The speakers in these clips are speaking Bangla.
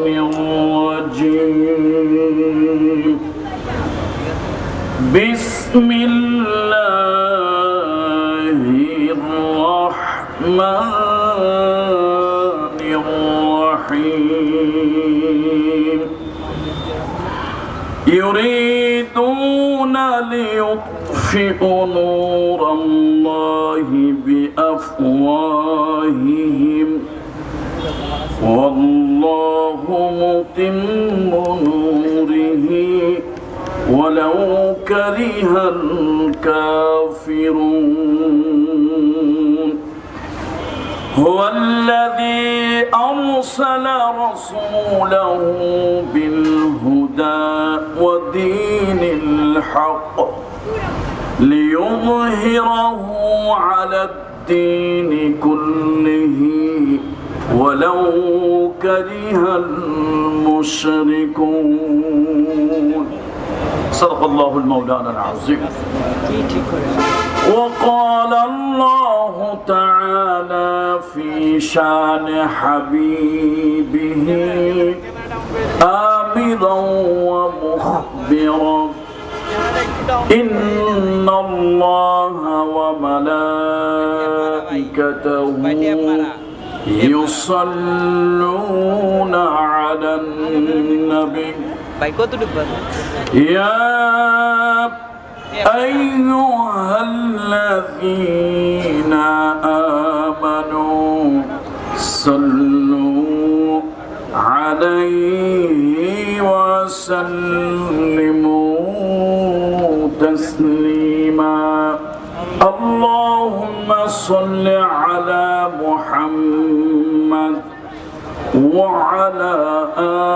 الرجيم بسم الله الرحمن الرحيم يريدون ليطفئوا نور الله بأفواههم والله متم نوره ولو كره الكافرون هو الذي أرسل رسوله بالهدى ودين الحق ليظهره على الدين كله ولو كره المشركون صدق الله المولانا العظيم. وقال الله تعالى في شان حبيبه آمرا ومخبرا إن الله وملائكته يصلون على النبي يا أيها الذين آمنوا صلوا عليه وسلموا تسليما اللهم صل على محمد وعلى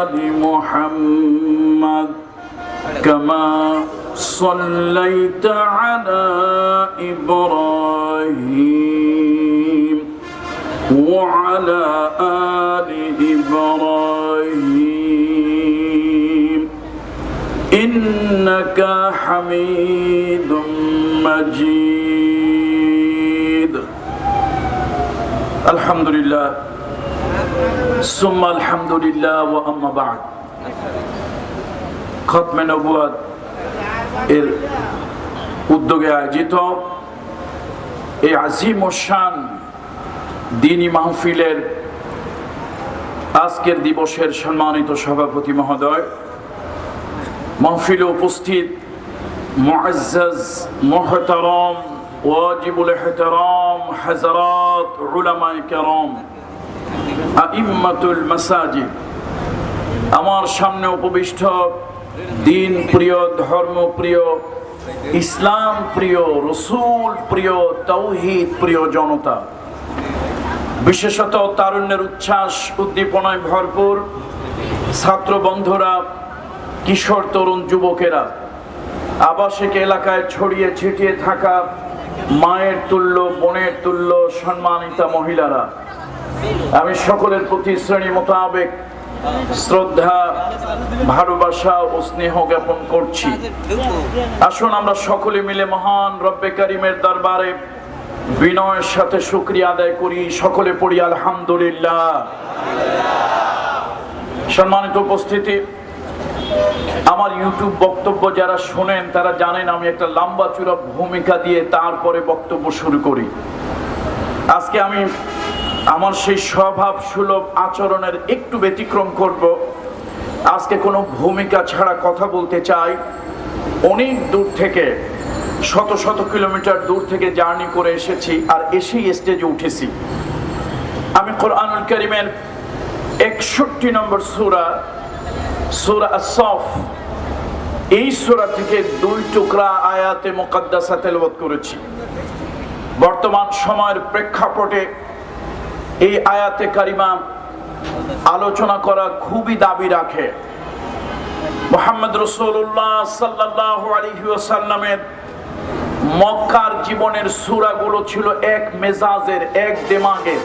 آل محمد كما صليت على إبراهيم وعلى آل إبراهيم إنك حميد مجيد. الحمد لله ثم الحمد لله وأما بعد. খতমে নবুয়ত এর উদ্যোগে আয়োজিত এই আজিম ও শান দ্বীনি মাহফিলের আজকের দিবসের সম্মানিত সভাপতি মহোদয়, মাহফিলে উপস্থিত মুআজ্জাজ মুহতারাম ওয়াজিবুল ইহতিরাম হযরত উলামায়ে কেরাম আইম্মাতুল মাসাজিদ, আমার সামনে উপবিষ্ট দিন প্রিয়, ধর্ম প্রিয়, ইসলাম প্রিয়, রসুল প্রিয়, তাওহীদ প্রিয় জনতা, বিশেষত তারুণ্যের উচ্ছ্বাস উদ্দীপনায় ভরপুর ছাত্র বন্ধুরা, কিশোর তরুণ যুবকেরা, আবাসিক এলাকায় ছড়িয়ে ছিটিয়ে থাকা মায়ের তুল্য, বোনের তুল্য সম্মানিতা মহিলারা, আমি সকলের প্রতি শ্রেণী মোতাবেক শ্রদ্ধা, ভালোবাসা ও স্নেহ জ্ঞাপন করছি। আসুন আমরা সকলে মিলে মহান রব্বে কারিমের দরবারে বিনয়ের সাথে শুকরিয়া আদায় করি। সকলে পড়ি আলহামদুলিল্লাহ। সম্মানিত উপস্থিতি, আমার ইউটিউব বক্তব্য যারা শোনেন তারা জানেন আমি একটা লম্বা চূড়া ভূমিকা দিয়ে তারপরে বক্তব্য শুরু করি। আজকে আমি আমার সেই স্বভাব সুলভ আচরণের একটু ব্যতিক্রম করব। আজকে কোনো ভূমিকা ছাড়া কথা বলতে চাই। অনেক দূর থেকে, শত শত কিলোমিটার দূর থেকে জার্নি করে এসেছি, আর এসেই স্টেজে উঠেছি। আমি কোরআনুল কারীমের 61 নম্বর সূরা, সূরা আস-সাফ, এই সূরা থেকে 2 টুকরা আয়াতে মুকাদ্দাসা তেলাওয়াত করেছি। বর্তমান সময়ের প্রেক্ষাপটে এই আয়াতে কারিমা আলোচনা করা খুবই দাবি রাখে। মুহাম্মদ রাসূলুল্লাহ সাল্লাল্লাহু আলাইহি ওয়াসাল্লামের মক্কার জীবনের সূরাগুলো ছিল এক মেজাজের, এক দিমাগের।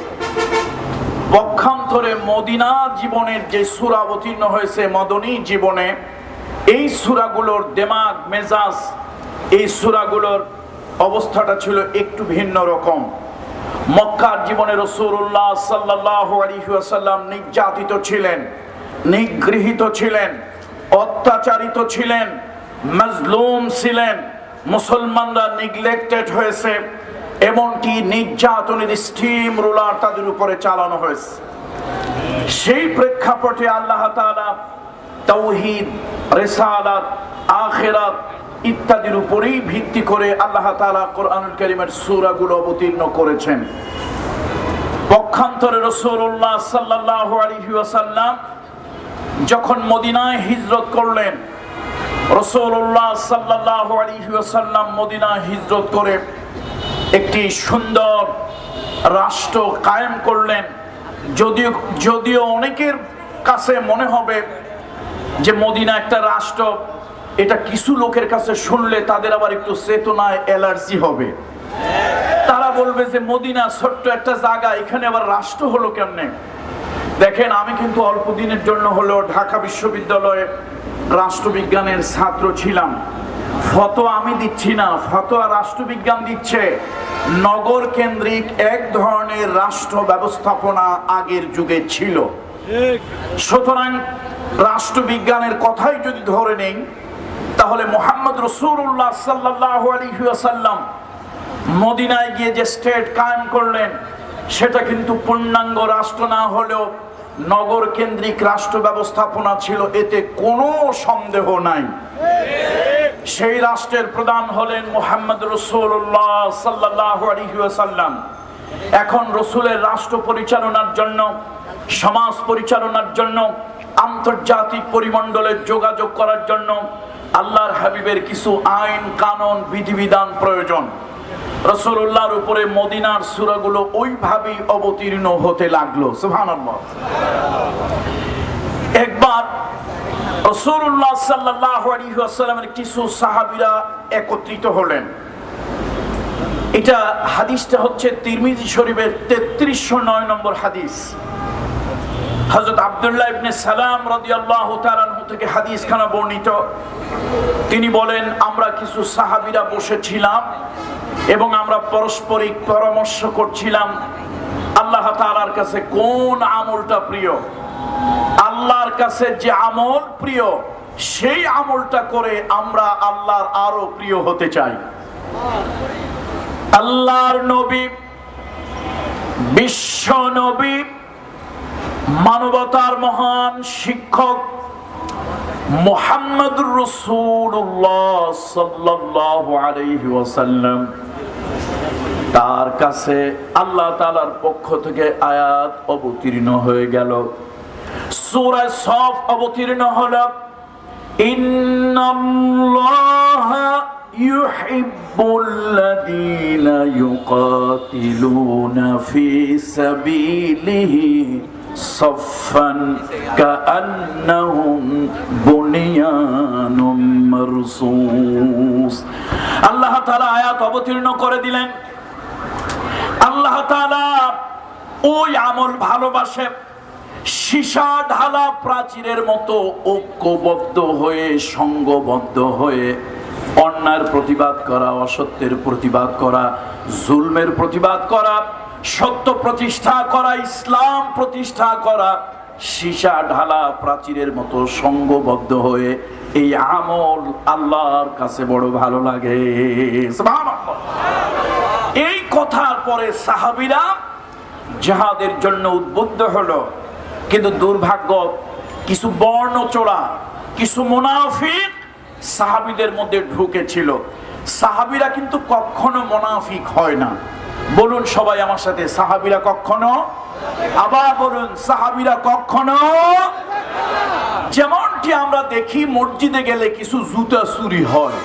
পক্ষান্তরে মদিনা জীবনের যে সূরা অবতীর্ণ হয়েছে মদনী জীবনে, এই সূরাগুলোর দিমাগ, মেজাজ, এই সূরাগুলোর অবস্থাটা ছিল একটু ভিন্ন রকম। মক্কার জীবনে রাসূলুল্লাহ সাল্লাল্লাহু আলাইহি ওয়াসাল্লাম নির্যাতিত ছিলেন, নিগৃহীত ছিলেন, অত্যাচারিত ছিলেন, মাজলুম ছিলেন, মুসলমানরা নিগলেক্টেড হয়েছে, এমনকি নির্যাতনের স্টিম রোলার তাদের উপরে চালানো হয়েছে। সেই প্রেক্ষাপটে আল্লাহ তাআলা তাওহীদ, রিসালাত, আখিরাত ইত্যাদির উপরেই ভিত্তি করে আল্লাহ তাআলা কোরআনুল কারীমের সূরাগুলো অবতীর্ণ করেছেন। পক্ষান্তরে রাসূলুল্লাহ সাল্লাল্লাহু আলাইহি ওয়াসাল্লাম যখন মদিনায় হিজরত করলেন, রাসূলুল্লাহ সাল্লাল্লাহু আলাইহি ওয়াসাল্লাম মদিনায় হিজরত করে একটি সুন্দর রাষ্ট্র কায়েম করলেন। যদিও অনেকের কাছে মনে হবে যে মদিনা একটা রাষ্ট্র, এটা কিছু লোকের কাছে শুনলে তাদের আবার একটু চেতনায় অ্যালার্জি হবে। তারা বলবে যে মদিনা ছোট্ট একটা জায়গা, এখানে আবার রাষ্ট্র হলো কেমনে? দেখেন, আমি কিন্তু অল্প দিনের জন্য হলেও ঢাকা বিশ্ববিদ্যালয়ে রাষ্ট্রবিজ্ঞানের ছাত্র ছিলাম। ফতোয়া আমি দিচ্ছি না, ফতোয়া রাষ্ট্রবিজ্ঞান দিচ্ছে। নগর কেন্দ্রিক এক ধরনের রাষ্ট্র ব্যবস্থাপনা আগের যুগে ছিল। সুতরাং রাষ্ট্রবিজ্ঞানের কথাই যদি ধরে নেই, তাহলে মুহাম্মদ রাসূলুল্লাহ সাল্লাল্লাহু আলাইহি ওয়াসাল্লাম মদিনায় গিয়ে যে স্টেট কায়েম করলেন, সেটা কিন্তু পূর্ণাঙ্গ রাষ্ট্র না হলেও নগর কেন্দ্রিক রাষ্ট্র ব্যবস্থাপনা ছিল, এতে কোনো সন্দেহ নাই। সেই রাষ্ট্রের প্রধান হলেন মুহাম্মদ রাসূলুল্লাহ সাল্লাল্লাহু আলাইহি ওয়াসাল্লাম। এখন রাসূলের রাষ্ট্র পরিচালনার জন্য, সমাজ পরিচালনার জন্য, আন্তর্জাতিক পরিমণ্ডলে যোগাযোগ করার জন্য আল্লাহর হাবিবের কিছু আইন কানুন বিধিবিধান প্রয়োজন। রাসূলুল্লাহর উপরে মদিনার সূরাগুলো ওইভাবেই অবতীর্ণ হতে লাগলো। সুবহানাল্লাহ। একবার রাসূলুল্লাহ সাল্লাল্লাহু আলাইহি ওয়াসাল্লামের কিছু সাহাবীরা একত্রিত হলেন। এটা হাদিসটা হচ্ছে তিরমিজি শরীফের 3309 নম্বর হাদিস। হযরত আব্দুল্লাহ ইবনে সালাম রাদিয়াল্লাহু তাআলা আনহু থেকে হাদিসখানা বর্ণিত। তিনি বলেন, আমরা কিছু সাহাবীরা বসেছিলাম এবং আমরা পারস্পরিক পরামর্শ করছিলাম আল্লাহ তাআলার কাছে কোন আমলটা প্রিয়। আল্লাহর কাছে যে আমল প্রিয়, সেই আমলটা করে আমরা আল্লাহর আরো প্রিয় হতে চাই। আল্লাহর নবী, বিশ্ব নবী, মানবতার মহান শিক্ষক মুহাম্মদুর রাসূলুল্লাহ সাল্লাল্লাহু আলাইহি ওয়াসাল্লাম, তার কাছে আল্লাহ তাআলার পক্ষ থেকে আয়াত অবতীর্ণ হয়ে গেল। সূরা সফ অবতীর্ণ হলো, ইন্নাল্লাহা ইউহিব্বুল্লাযীনা ইউকাতিলুনা ফি সাবিলিহি সাফফান কাআন্নাহুম বুনিয়ানুম মারসুস। আল্লাহ তাআলা আয়াত অবতীর্ণ করে দিলেন। আল্লাহ তাআলা ওই আমল ভালোবাসে, সীসা ঢালা প্রাচীরের মতো ঐক্যবদ্ধ হয়ে, সংঘবদ্ধ হয়ে অন্যায়ের প্রতিবাদ করা, অসত্যের প্রতিবাদ করা, জুলমের প্রতিবাদ করা, সত্য প্রতিষ্ঠা করা, ইসলাম প্রতিষ্ঠা করা, সীসা ঢালা প্রাচীরের মতো সংঘবদ্ধ হয়ে এই আমল আল্লাহর কাছে বড় ভালো লাগে। সুবহানাল্লাহ। এই কথার পরে সাহাবীরা জিহাদের জন্য উদ্বুদ্ধ হলো। কিন্তু দুর্ভাগ্য, কিছু বর্ণচোরা, কিছু মুনাফিক সাহাবীদের মধ্যে ঢুকেছিল। সাহাবীরা কিন্তু কখনো মুনাফিক হয় না। বলুন সবাই আমার সাথে, সাহাবীরা কখনো, আবার বলুন, সাহাবীরা কখনো। যেমনটি আমরা দেখি মসজিদে গেলে কিছু জুতা চুরি হয়,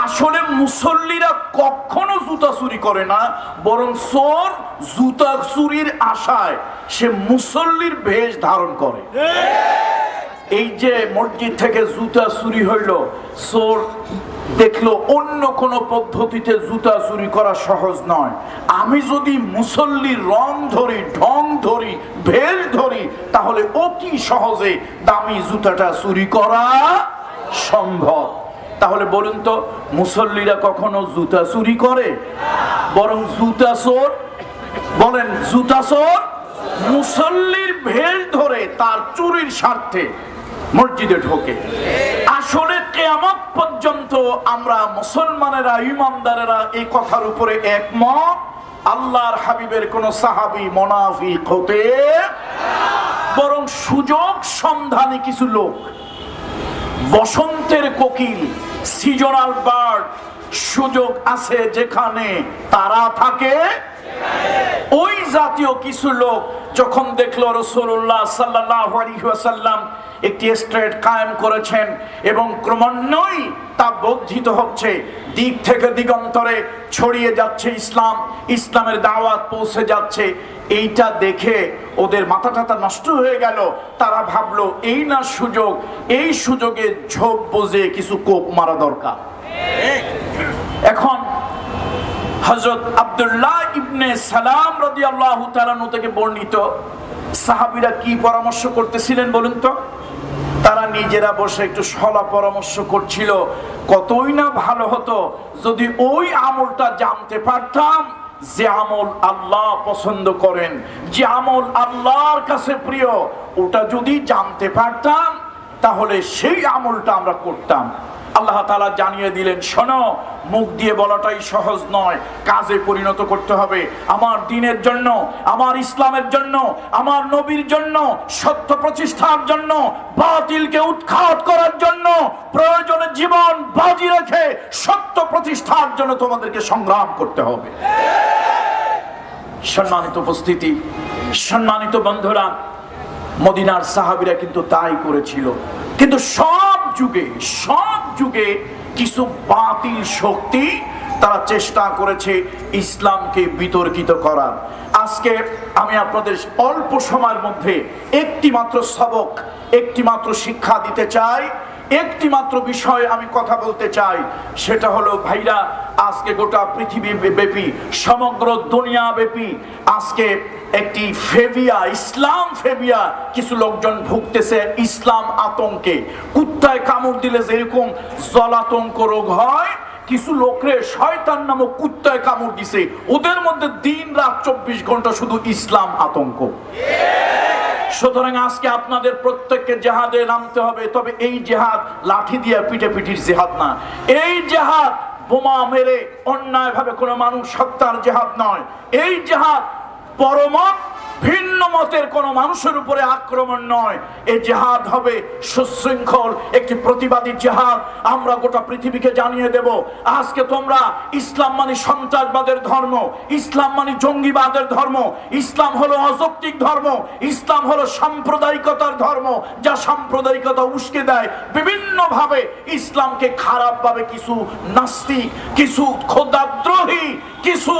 আসলে মুসল্লিরা কখনো জুতা চুরি করে না, বরং চোর জুতা চুরির আশায় সে মুসল্লির বেশ ধারণ করে। এই যে মসজিদ থেকে জুতা চুরি হইল, চোর দেখলো অন্য কোন পদ্ধতিতে জুতা চুরি করা সহজ নয়, আমি যদি মুসল্লির রং ধরি, ঢং ধরি, ভেষ ধরি, তাহলে অতি সহজে দামি জুতাটা চুরি করা সম্ভব। তাহলে বলুন তো, মুসল্লিরা কখনো জুতা চুরি করে? বরং জুতা চোর, বলেন জুতা চোর মুসল্লির ভেল ধরে তার চুরির স্বার্থে মসজিদে ঢোকে। আসলে কিয়ামত পর্যন্ত আমরা মুসলমানেরা, ইমানদারেরা এই কথার উপরে একমত, আল্লাহর হাবিবের কোন সাহাবী মুনাফিক হতে, বরং সুযোগ সন্ধানী কিছু লোক, বসন্তের কোকিল, সিজনাল বার্ড, সুযোগ আছে যেখানে তারা থাকে, ওই জাতীয় কিছু লোক যখন দেখলো রাসূলুল্লাহ সাল্লাল্লাহু আলাইহি ওয়াসাল্লাম একটি স্ট্রেট কায়েম করেছেন এবং ক্রমান্বয়ে তা বর্ধিত হচ্ছে, দিক থেকে দিগন্তরে ছড়িয়ে যাচ্ছে ইসলাম, ইসলামের দাওয়াত পৌঁছে যাচ্ছে, এইটা দেখে ওদের মাথা টাথা নষ্ট হয়ে গেল। তারা ভাবলো এই না সুযোগ, এই সুযোগে ঝোপ বুঝে কিছু কোপ মারা দরকার। এখন হযরত আব্দুল্লাহ ইবনে সালাম রাদিয়াল্লাহু তাআলা থেকে বর্ণিত, সাহাবীরা কি পরামর্শ করতেছিলেন বলুন তো? তারা নিজেরা বসে একটু সলা পরামর্শ করছিল, কতই না ভালো হতো যদি ওই আমলটা জানতে পারতাম যে আমল আল্লাহ পছন্দ করেন, যে আমল আল্লাহর কাছে প্রিয়, ওটা যদি জানতে পারতাম তাহলে সেই আমলটা আমরা করতাম। আল্লাহ তাআলা জানিয়ে দিলেন, শোনো, মুখ দিয়ে বলাটাই সহজ নয়, কাজে পরিণত করতে হবে। আমার দ্বীনের জন্য, আমার ইসলামের জন্য, আমার নবীর জন্য, সত্য প্রতিষ্ঠার জন্য, বাতিলকে উৎখাত করার জন্য, প্রয়োজনে জীবন বাজি রেখে সত্য প্রতিষ্ঠার জন্য তোমাদেরকে সংগ্রাম করতে হবে। সম্মানিত উপস্থিতি, সম্মানিত বন্ধুরা, মদিনার সাহাবীরা কিন্তু তাই করেছিল। কিন্তু সব যুগে কিছু বাতিল শক্তি তারা চেষ্টা করেছে ইসলামকে বিতর্কিত করার। আজকে আমি আপনাদের অল্প সময়ের মধ্যে একটি মাত্র সবক, একটি মাত্র শিক্ষা দিতে চাই, একটি মাত্র বিষয়ে আমি কথা বলতে চাই। সেটা হলো ভাইরা, আজকে গোটা পৃথিবী ব্যাপী, সমগ্র দুনিয়া ব্যাপী আজকে একটি ফেবিয়া, ইসলাম ফেবিয়া, কিছু লোকজন ভুগতেছে ইসলাম আতঙ্কে। কুত্তায় কামড় দিলে যেরকম জলাতঙ্ক রোগ হয়, কিছু লোকরে শয়তান নামক কুত্তায় কামড় দিছে, ওদের মধ্যে দিন রাত 24 ঘন্টা শুধু ইসলাম আতঙ্ক। সুতরাং আজকে আপনাদের প্রত্যেককে জেহাদে নামতে হবে। তবে এই জেহাদ লাঠি দিয়ে পিটাপিটির জেহাদ না, এই জেহাদ বোমা মেরে অন্যায় ভাবে কোনো মানুষ হত্যার জেহাদ নয়। এই জেহাদ পরমত ভিন্ন মতের কোন মানুষের উপরে আক্রমণ নয়। এই জেহাদ হবে সুশৃঙ্খল একটি প্রতিবাদী জেহাদ। আমরা গোটা পৃথিবীকে জানিয়ে দেব, আজকে তোমরা ইসলাম মানে সন্ত্রাসবাদের ধর্ম, ইসলাম মানে জঙ্গিবাদের ধর্ম, ইসলাম হলো অযৌক্তিক ধর্ম, ইসলাম হলো সাম্প্রদায়িকতার ধর্ম, যা সাম্প্রদায়িকতা উস্কে দেয় বিভিন্ন ভাবে। ইসলামকে খারাপ ভাবে কিছু নাস্তিক, কিছু খোদাদ্রোহী, কিছু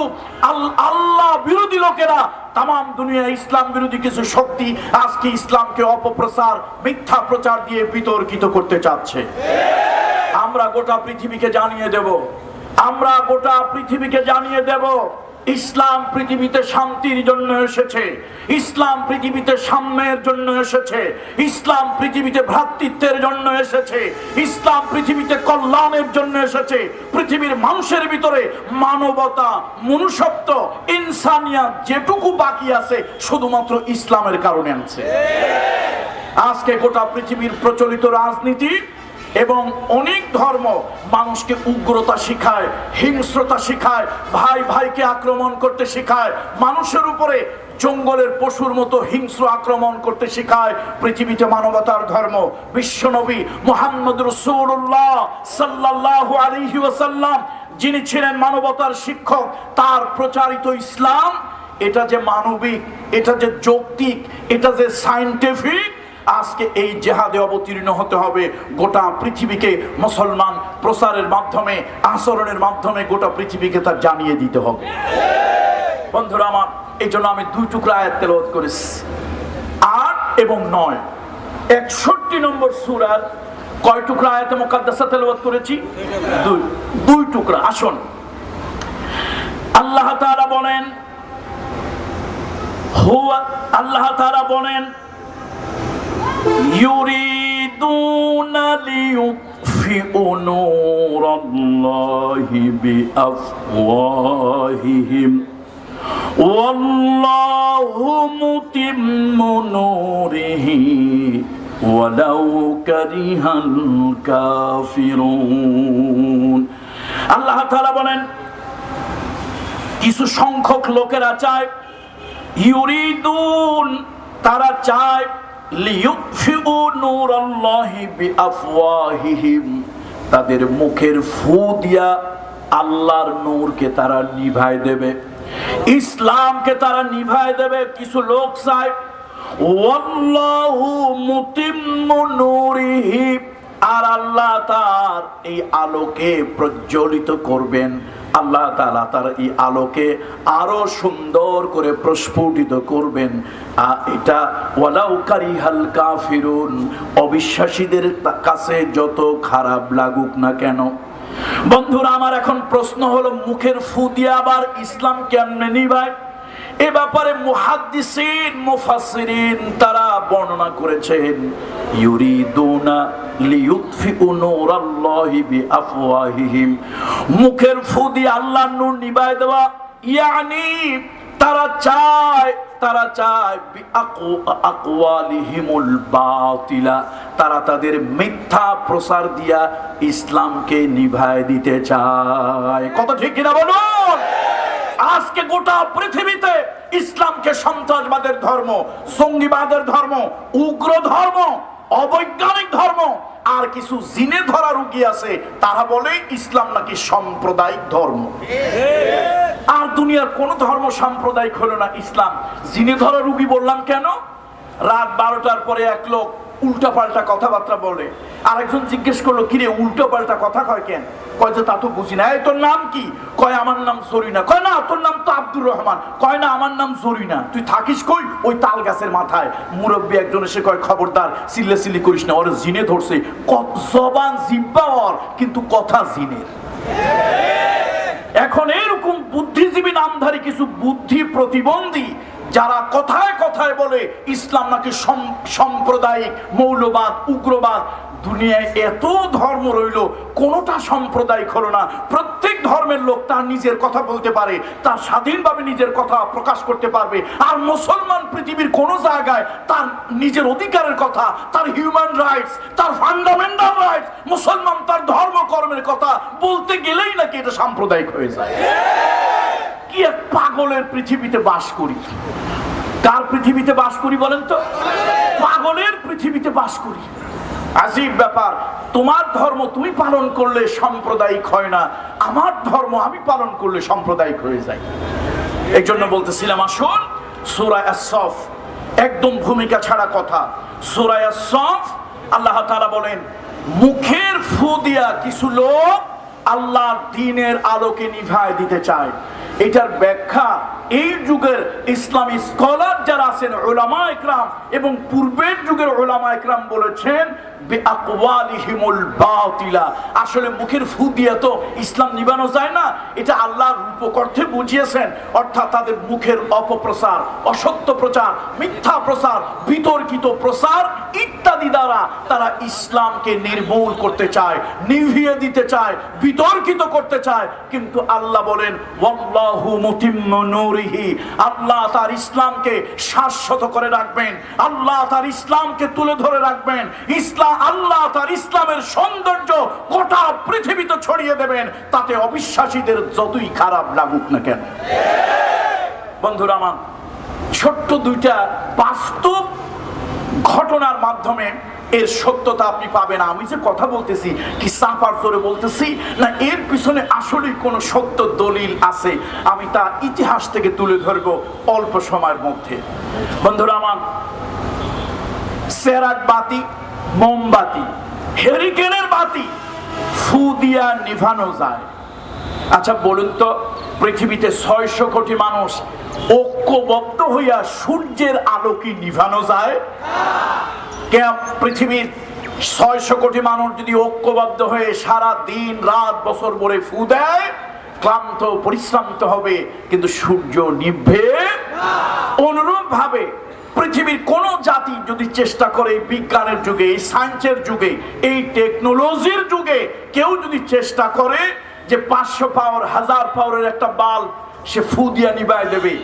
আল্লাহ বিরোধী লোকেরা, তাম দুনিয়া ইসলাম বিরোধী কিছু শক্তি আজকে ইসলামকে অপপ্রচার, মিথ্যা প্রচার দিয়ে বিতর্কিত করতে চাচ্ছে। আমরা গোটা পৃথিবীকে জানিয়ে দেব, আমরা গোটা পৃথিবীকে জানিয়ে দেব, ইসলাম পৃথিবীতে শান্তির জন্য এসেছে, ইসলাম পৃথিবীতে সাম্যের জন্য এসেছে, ইসলাম পৃথিবীতে ভ্রাতৃত্বের জন্য এসেছে, ইসলাম পৃথিবীতে কল্যাণের জন্য এসেছে। পৃথিবীর মানুষের ভিতরে মানবতা, মনুষ্যত্ব, ইনসানিয়াত যেটুকু বাকি আছে শুধুমাত্র ইসলামের কারণে আছে। আজকে গোটা পৃথিবীর প্রচলিত রাজনীতি এবং অনেক ধর্ম মানুষকে উগ্রতা শিখায়, হিংস্রতা শিখায়, ভাই ভাইকে আক্রমণ করতে শিখায়, মানুষের উপরে জঙ্গলের পশুর মতো হিংস্র আক্রমণ করতে শিখায়। পৃথিবীতে মানবতার ধর্ম বিশ্বনবী মুহাম্মদ রাসূলুল্লাহ সাল্লাল্লাহু আলাইহি ওয়াসাল্লাম, যিনি ছিলেন মানবতার শিক্ষক, তার প্রচারিত ইসলাম, এটা যে মানবিক, এটা যে যৌক্তিক, এটা যে সায়েন্টিফিক, আজকে এই জেহাদে অবতীর্ণ হতে হবে। গোটা পৃথিবীকে মুসলমান প্রচারের মাধ্যমে, আচরণের মাধ্যমে গোটা পৃথিবীকে তা জানিয়ে দিতে হবে। বন্ধুরা আমার, এই জন্য আমি 2 টুকরা আয়াত তেলাওয়াত করেছি, 8 এবং 9। 61 নম্বর সূরার কয় টুকরা আয়াতে মুকাদ্দাসা তেলাওয়াত করেছি? 2 টুকরা। আসুন, আল্লাহ তাআলা বলেন, আল্লাহ তাআলা বলেন, ইউরিদুনা লিয়ুতফিউ নূরাল্লাহি বিআফওয়াহিহিম ওয়াল্লাহু মুতিম্মু নূরিহি ওয়ালাউ কারিহাল কাফিরুন। আল্লাহ তাআলা বলেন, কিছু সংখ্যক লোকেরা চায়, ইউরিদুন, তারা চায়, লিইউতফিউ নূরাল্লাহি বিআফওয়াহিহিম, তাদের মুখের ফু দিয়া আল্লাহর নূরকে তারা নিভায় দেবে, ইসলামকে তারা নিভায় দেবে। কিছু লোক চায়, ওয়াল্লাহু মুতিম্মু নূরিহি, আর আল্লাহ তার এই আলোকে প্রজ্বলিত করবেন, আল্লাহ তাআলা তার এই আলোকে আরো সুন্দর করে প্রস্ফুটিত করবেন। এটা ওয়ালাউ কারিহাল কাফিরুন, অবিশ্বাসীদের কাছে যত খারাপ লাগুক না কেন। বন্ধুরা আমার, এখন প্রশ্ন হলো, মুখের ফু দিয়ে আবার ইসলাম কেমনে নিভায়? এ ব্যাপারে মুহাদ্দিসিন মুফাসসিরিন তারা বর্ণনা করেছেন, ইউরিদুনা লিইউতফিউ নূরাল্লাহি বিআফওয়াহিহিম, মুখের ফু দিয়ে আল্লাহর নূর নিভায় দেওয়া, ইয়ানি তারা চায় বিআকওয়ালিহিমুল বাতিলা, তারা তাদের মিথ্যা প্রচার দিয়া ইসলামকে নিভায় দিতে চায়। কত ঠিক কিনা বলুন? আজকে গোটা পৃথিবীতে ইসলামকে সন্ত্রাসবাদের ধর্ম, জঙ্গিবাদের ধর্ম, উগ্র ধর্ম, অবৈজ্ঞানিক ধর্ম, আর কিছু জিনে ধরা রুগী আছে, তারা বলে ইসলাম নাকি সাম্প্রদায়িক ধর্ম। আর দুনিয়ার কোন ধর্ম সাম্প্রদায়িক হলো না, ইসলাম। জিনে ধরা রুগী বললাম কেন? রাত 12টার পরে এক লোক উল্টা পাল্টা কথাবার্তা বলে, আরেকজন জিজ্ঞেস করলো, কিরে উল্টো পাল্টা কথা কয় কেন? কয় যে তা তো বুঝি না। এই তোর নাম কি? কয় আমার নাম জরিনা। কয় না তোর নাম তো আব্দুর রহমান। কয় না আমার নাম জরিনা। তুই থাকিস কই? ওই তাল গাছের মাথায়। মুরব্বী একজন এসে কয়, খবরদার চিল্লাচিল্লি করিস না, ওর জিনে ধরছে। জবান জিব্বা ওর, কিন্তু কথা জিনের। এখন এরকম বুদ্ধিজীবী নামধারী কিছু বুদ্ধি প্রতিবন্ধী যারা কথায় কথায় বলে ইসলাম নাকি সাম্প্রদায়িক, মৌলবাদ, উগ্রবাদ। দুনিয়ায় এত ধর্ম রইল, কোনটা সাম্প্রদায়িক হলো না। প্রত্যেক ধর্মের লোক তার নিজের কথা বলতে পারে, তার স্বাধীনভাবে নিজের কথা প্রকাশ করতে পারবে। আর মুসলমান পৃথিবীর কোন জায়গায় তার নিজের অধিকারের কথা, তার হিউম্যান রাইটস, তার ফান্ডামেন্টাল রাইটস, মুসলমান তার ধর্ম কর্মের কথা বলতে গেলেই নাকি এটা সাম্প্রদায়িক হয়ে যায়। কি এক পাগলের পৃথিবীতে বাস করি। কার পৃথিবীতে বাস করি বলেন তো? পাগলের পৃথিবীতে বাস করি। আজীব ব্যাপার, তোমার ধর্ম তুমি পালন করলে সাম্প্রদায়িক হয় না, আমার ধর্ম আমি পালন করলে সাম্প্রদায়িক হয়ে যায়। এই জন্য বলতেছিলাম, আসুন সূরা আস-সফ, একদম ভূমিকা ছাড়া কথা। সূরা আস-সফ আল্লাহ তাআলা বলেন, মুখের ফু দিয়া কিছু লোক আল্লাহর দ্বীনের আলোকে নিভায় দিতে চায়। এটার ব্যাখ্যা এই যুগের ইসলামী স্কলার যারা আছেন, উলামা ইকরাম, এবং পূর্বের যুগের উলামা ইকরাম বলেছেন, বিআকওয়ালিহিমুল বাতিলা। আসলে মুখের ফু দিয়ে তো ইসলাম নিবানো যায় না, এটা আল্লাহর রূপক অর্থে বুঝিয়েছেন। অর্থাৎ তাদের মুখের অপপ্রচার, অসত্য প্রচার, মিথ্যা প্রচার, বিতর্কিত প্রচার ইত্যাদি দ্বারা তারা ইসলামকে নির্মূল করতে চায়, নিভিয়ে দিতে চায়, বিতর্কিত করতে চায়। কিন্তু আল্লাহ বলেন, ওয়াল্লাহু মুতিম্মু নূরিহি, আল্লাহ তার ইসলামকে শাশ্বত করে রাখবেন, আল্লাহ তার ইসলামকে তুলে ধরে রাখবেন। আল্লাহ তার ইসলামের সৌন্দর্য গোটা পৃথিবীতে ছড়িয়ে দেবেন, তাতে অবিশ্বাসীদের যতই খারাপ লাগুক না কেন। বন্ধুরা আমার, ছোট্ট দুইটা বাস্তব ঘটনার মাধ্যমে এর সত্যতা আপনি পাবেন। আমি যে কথা বলতেছি কি চাপার জোরে বলতেছি না, এর পিছনে আসলে কোন সত্য দলিল আছে, আমি তা ইতিহাস থেকে তুলে ধরব অল্প সময়ের মধ্যে। বন্ধুরা আমার, সেরাত বাতি, মোমবাতি, হেরিকেনের বাতি ফু দিয়া নিভানো যায়। আচ্ছা বলুন তো, পৃথিবীতে 600 কোটি মানুষ ঐক্যবদ্ধ হইয়া সূর্যের আলো কি নিভানো যায়? পৃথিবীর 600 কোটি মানুষ যদি ঐক্যবদ্ধ হয়ে সারা দিন রাত বছর ভরে ফু দেয়, ক্লান্ত পরিশ্রান্ত হবে, কিন্তু সূর্য নিভবে। অনুরূপ ভাবে পৃথিবীর কোন জাতি যদি চেষ্টা করে, বিজ্ঞানের যুগে, এই সায়েন্সের যুগে, এই টেকনোলজির যুগে কেউ যদি চেষ্টা করে যে 500 পাওয়ার, 1000 পাওয়ারের একটা বাল্ব সে ফু দিয়া নিবায় দেবে।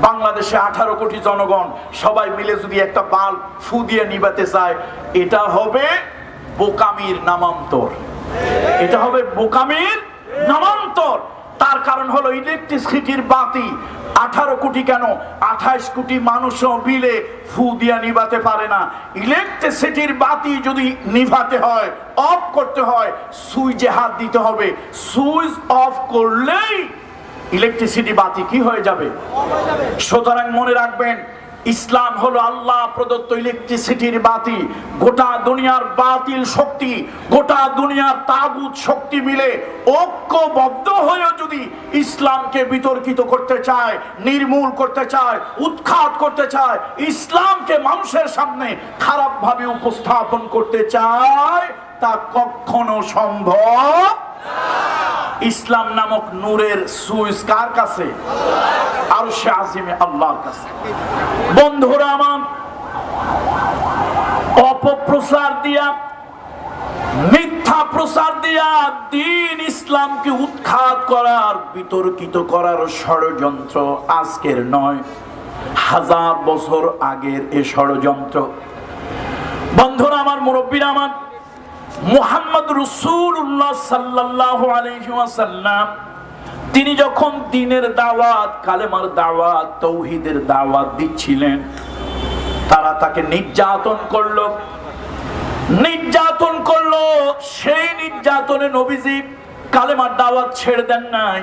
বাংলাদেশে 18 কোটি জনগণ সবাই মিলে যদি একটা বাল্ব ফু দিয়ে নিবাতে চায়, এটা হবে বোকামির নামান্তর। এটা হবে বোকামির নামান্তর। তার কারণ হলো ইলেকট্রিসিটির বাতি 18 কোটি কেন 28 কোটি মানুষও মিলে ফু দিয়া নিভাতে পারে না। ইলেকট্রিসিটির বাতি যদি নিভাতে হয়, অফ করতে হয়, সুইচে হাত দিতে হবে। সুইচ অফ করলেই ইলেকট্রিসিটি বাতি কি হয়ে যাবে? সুতরাং মনে রাখবেন, ইসলাম হলো আল্লাহ প্রদত্ত ইলেকট্রিসিটির বাতি। গোটা দুনিয়ার বাতিল শক্তি, গোটা দুনিয়ার তাগুত শক্তি মিলে ঐক্যবদ্ধ হয়ে যদি ইসলামকে বিতর্কিত করতে চায়, নির্মূল করতে চায়, উৎখাত করতে চায়, ইসলামকে মানুষের সামনে খারাপভাবে উপস্থাপন করতে চায়, তা কখনো সম্ভব। ইসলাম নামক নূরের সুইচ কার কাছে? আরশে আজিমে আল্লাহর কাছে। বন্ধুরা আমার, অপপ্রচার দিয়া, মিথ্যা প্রচার দিয়া দ্বীন ইসলামকে উৎখাত করার, বিতর্কিত করার ষড়যন্ত্র আজকের নয়, 1000 বছর আগের এ ষড়যন্ত্র। বন্ধুরা আমার, মুরব্বীরা আমার, মুহাম্মদ রাসূলুল্লাহ সাল্লাল্লাহু আলাইহি ওয়াসাল্লাম তিনি যখন দ্বীনের দাওয়াত, কালেমার দাওয়াত, তাওহীদের দাওয়াত দিচ্ছিলেন, তারা তাকে নির্যাতন করলো। সেই নির্যাতনে নবীজি কালেমার দাওয়াত ছেড়ে দেন নাই।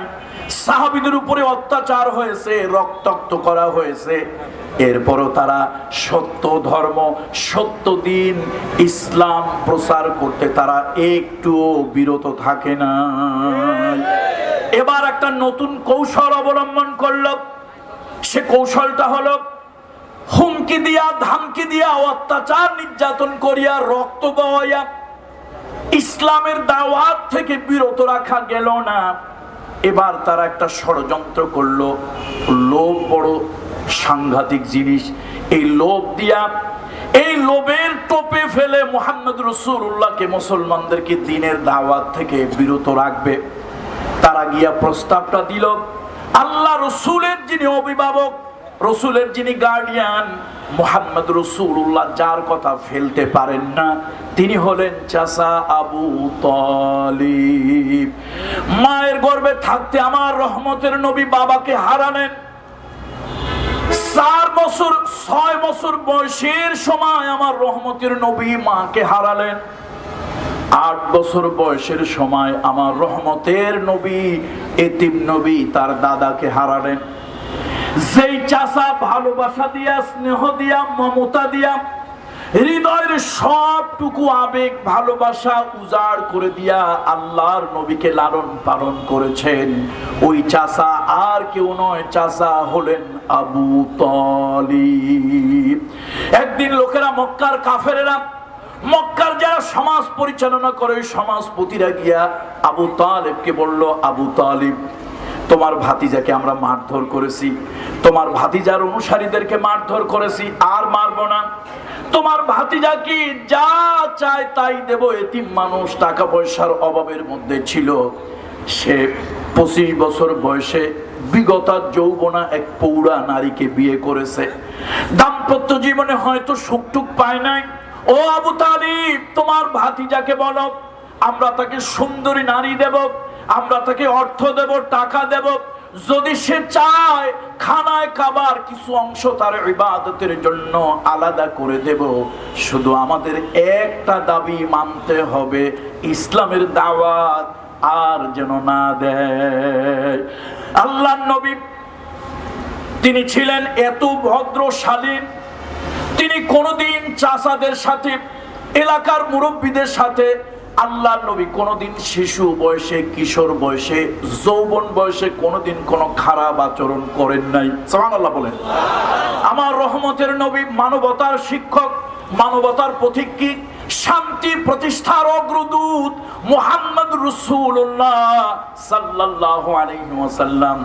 সাহাবীদের উপরে অত্যাচার হয়েছে, রক্তাক্ত করা হয়েছে। এরপরও তারা সত্য ধর্ম, সত্য দ্বীন, ইসলাম প্রচার করতে তারা একটুও বিরত থাকে না। এবার একটা নতুন কৌশল অবলম্বন করলো। সে কৌশলটা হলো হুমকি দিয়া, ধামকি দিয়া, অত্যাচার নির্যাতন করিয়া, রক্ত বওয়াইয়া ইসলামের দাওয়াত থেকে বিরত রাখা গেল না। এবার তারা একটা ষড়যন্ত্র করলো। লোভ বড় সাংঘাতিক জিনিস। এই লোভ দিয়া, এই লোভের টোপে ফেলে মুহাম্মদ রাসূলুল্লাহকে, মুসলমানদেরকে দ্বীনের দাওয়াত থেকে বিরত রাখবে। তারা গিয়া প্রস্তাবটা দিল। আল্লাহ রসুলের যিনি অভিভাবক, রসুলের যিনি গার্ডিয়ান, মুহাম্মদ রাসূলুল্লাহ যার কথা ফেলতে পারেন না, তিনি হলেন চাচা আবু তালিব। মায়ের গর্ভে থাকতে আমার রহমতের নবী বাবাকে হারালেন। 6 বছর বয়সের সময় আমার রহমতের নবী মাকে হারালেন। 8 বছর বয়সের সময় আমার রহমতের নবী, এতিম নবী, তার দাদাকে হারালেন। যেই চাচা ভালোবাসা দিয়া, স্নেহ দিয়া, মমতা দিয়া, হৃদয়ের সবটুকু আবেগ, ভালোবাসা উজাড় করে দিয়া আল্লাহর নবীকে লালন পালন করেছেন, ওই চাচা আর কেউ নয়, চাচা হলেন আবু তালিব। একদিন লোকেরা, মক্কার কাফেরেরা, মক্কার যারা সমাজ পরিচালনা করে, সমাজপতিরা গিয়া আবু তালিবকে বলল, আবু তালিব, তোমার ভাতিজাকে আমরা মারধর করেছি, তোমার ভাতিজার অনুসারীদেরকে মারধর করেছি, আর মারবো না। তোমার ভাতিজা কি যা চায় তাই দেব। এতিম মানুষ, টাকা পয়সার অভাবের মধ্যে ছিল। সে 25 বছর বয়সে বিগত যৌবনা এক পৌরা নারীকে বিয়ে করেছে। দাম্পত্য জীবনে হয়তো সুখটুক পায় নাই। ও আবু তালিব, তোমার ভাতিজাকে বলো, আমরা তাকে সুন্দরী নারী দেব, আমরা তাকে অর্থ দেব, টাকা দেব। যদি সে চায় খানায় খাবার কিছু অংশ তার ইবাদতের জন্য আলাদা করে দেব। শুধু আমাদের একটা দাবি মানতে হবে, ইসলামের দাওয়াত আর যেন না দেয়। আল্লাহর নবী তিনি ছিলেন এত ভদ্র শালীন, তিনি কোনদিন চাচাদের সাথে, এলাকার মুরব্বীদের সাথে, আল্লাহর নবী কোনদিন শিশু বয়সে, কিশোর বয়সে, যৌবন বয়সে কোনদিন কোনো খারাপ আচরণ করেন নাই। সুবহানাল্লাহ বলেন। আমার রহমতের নবী মানবতার শিক্ষক, মানবতার পথিকৃৎ, শান্তি প্রতিষ্ঠার অগ্রদূত মুহাম্মদ রাসূলুল্লাহ সাল্লাল্লাহু আলাইহি ওয়াসাল্লাম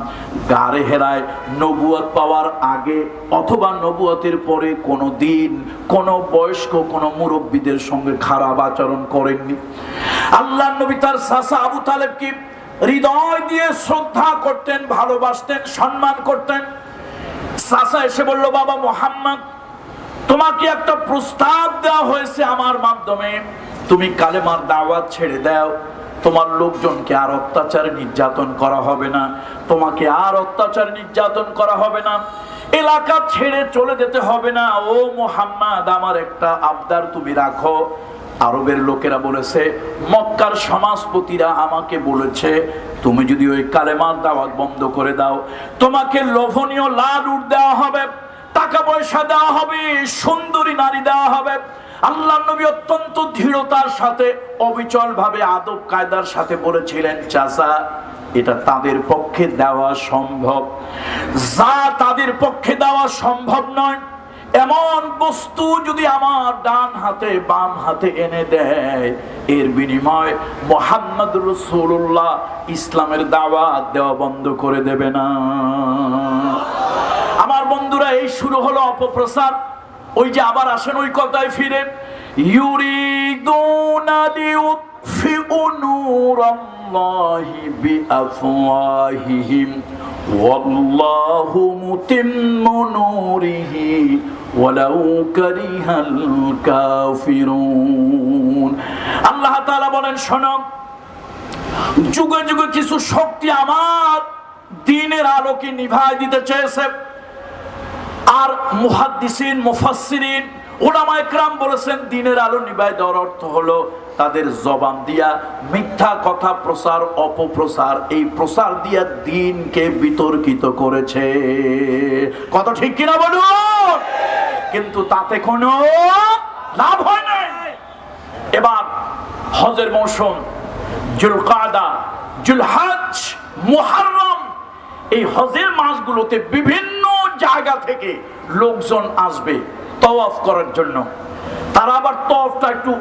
গারে হেরায় নবুয়ত পাওয়ার আগে অথবা নবুয়তের পরে কোনোদিন কোনো বয়স্ক, কোনো মুরব্বীদের সঙ্গে খারাপ আচরণ করেননি। আল্লাহর নবী তার চাচা আবু তালেবকে হৃদয় দিয়ে শ্রদ্ধা করতেন, ভালোবাসতেন, সম্মান করতেন। চাচা এসে বলল, বাবা মুহাম্মদ, তোমাকে একটা প্রস্তাব দেওয়া হয়েছে আমার মাধ্যমে, তুমি কালেমার দাওয়াত ছেড়ে দাও, তোমার লোকজনকে আর অত্যাচার নির্যাতন করা হবে না, তোমাকে আর অত্যাচার নির্যাতন করা হবে না, এলাকা ছেড়ে চলে যেতে হবে না। ও মুহাম্মদ, আমার একটা আবদার তুমি রাখো। আরবের লোকেরা বলেছে, মক্কার সমাজপতিরা আমাকে বলেছে, তুমি যদি ওই কালেমার দাওয়াত বন্ধ করে দাও, তোমাকে লোভনীয় লাল উট দেওয়া হবে, টাকা পয়সা দেওয়া হবে, সুন্দরী নারী দেওয়া হবে। আল্লাহ নবী অত্যন্ত দৃঢ়তার সাথে, অবিচল ভাবে, আদব কায়দার সাথে বলেছিলেন, চাচা, এটা তাদের পক্ষে দেওয়া সম্ভব। যা তাদের পক্ষে দেওয়া সম্ভব নয়, এমন বস্তু যদি আমার ডান হাতে বাম হাতে এনে দেয়, এর বিনিময় মুহাম্মদ রাসূলুল্লাহ ইসলামের দাওয়াত দেওয়া বন্ধ করে দেবে না। আমার বন্ধুরা, এই শুরু হলো অপপ্রচার। ওই যে আবার আসেন ওই কথায় ফিরে, ইউরিদুনা লিউতফিউ নূরাল্লাহি বিআফওয়াহিহিম ওয়াল্লাহু মুতিম্মু নূরিহি ওয়ালাউ কারিহাল কাফিরুন। আল্লাহ তাআলা বলেন, শোনো, যুগে যুগে কিছু শক্তি আমার দ্বীনের আলোকে নিভায় দিতে চেয়েছে। আর মুহাদ্দিসিন, মুফাসসিরিন, উলামায়ে কেরাম বলেছেন, দ্বীনের আলো নিভায় দেওয়ার অর্থ হলো তাদের জবান দিয়া মিথ্যা কথা প্রচার, অপপ্রচার, এই প্রচার দিয়া দ্বীনকে বিতর্কিত করেছে। কত ঠিক কিনা বলুন? কিন্তু তাতে কোনো লাভ হয় নাই। এবার হজের মৌসুম, জুলকাদা, জুলহজ, মুহররম, এই হজের মাসগুলোতে বিভিন্ন জায়গা থেকে লোকজন আসবে তওয়াফ করার জন্য। তারা আবার তওয়াফটা একটু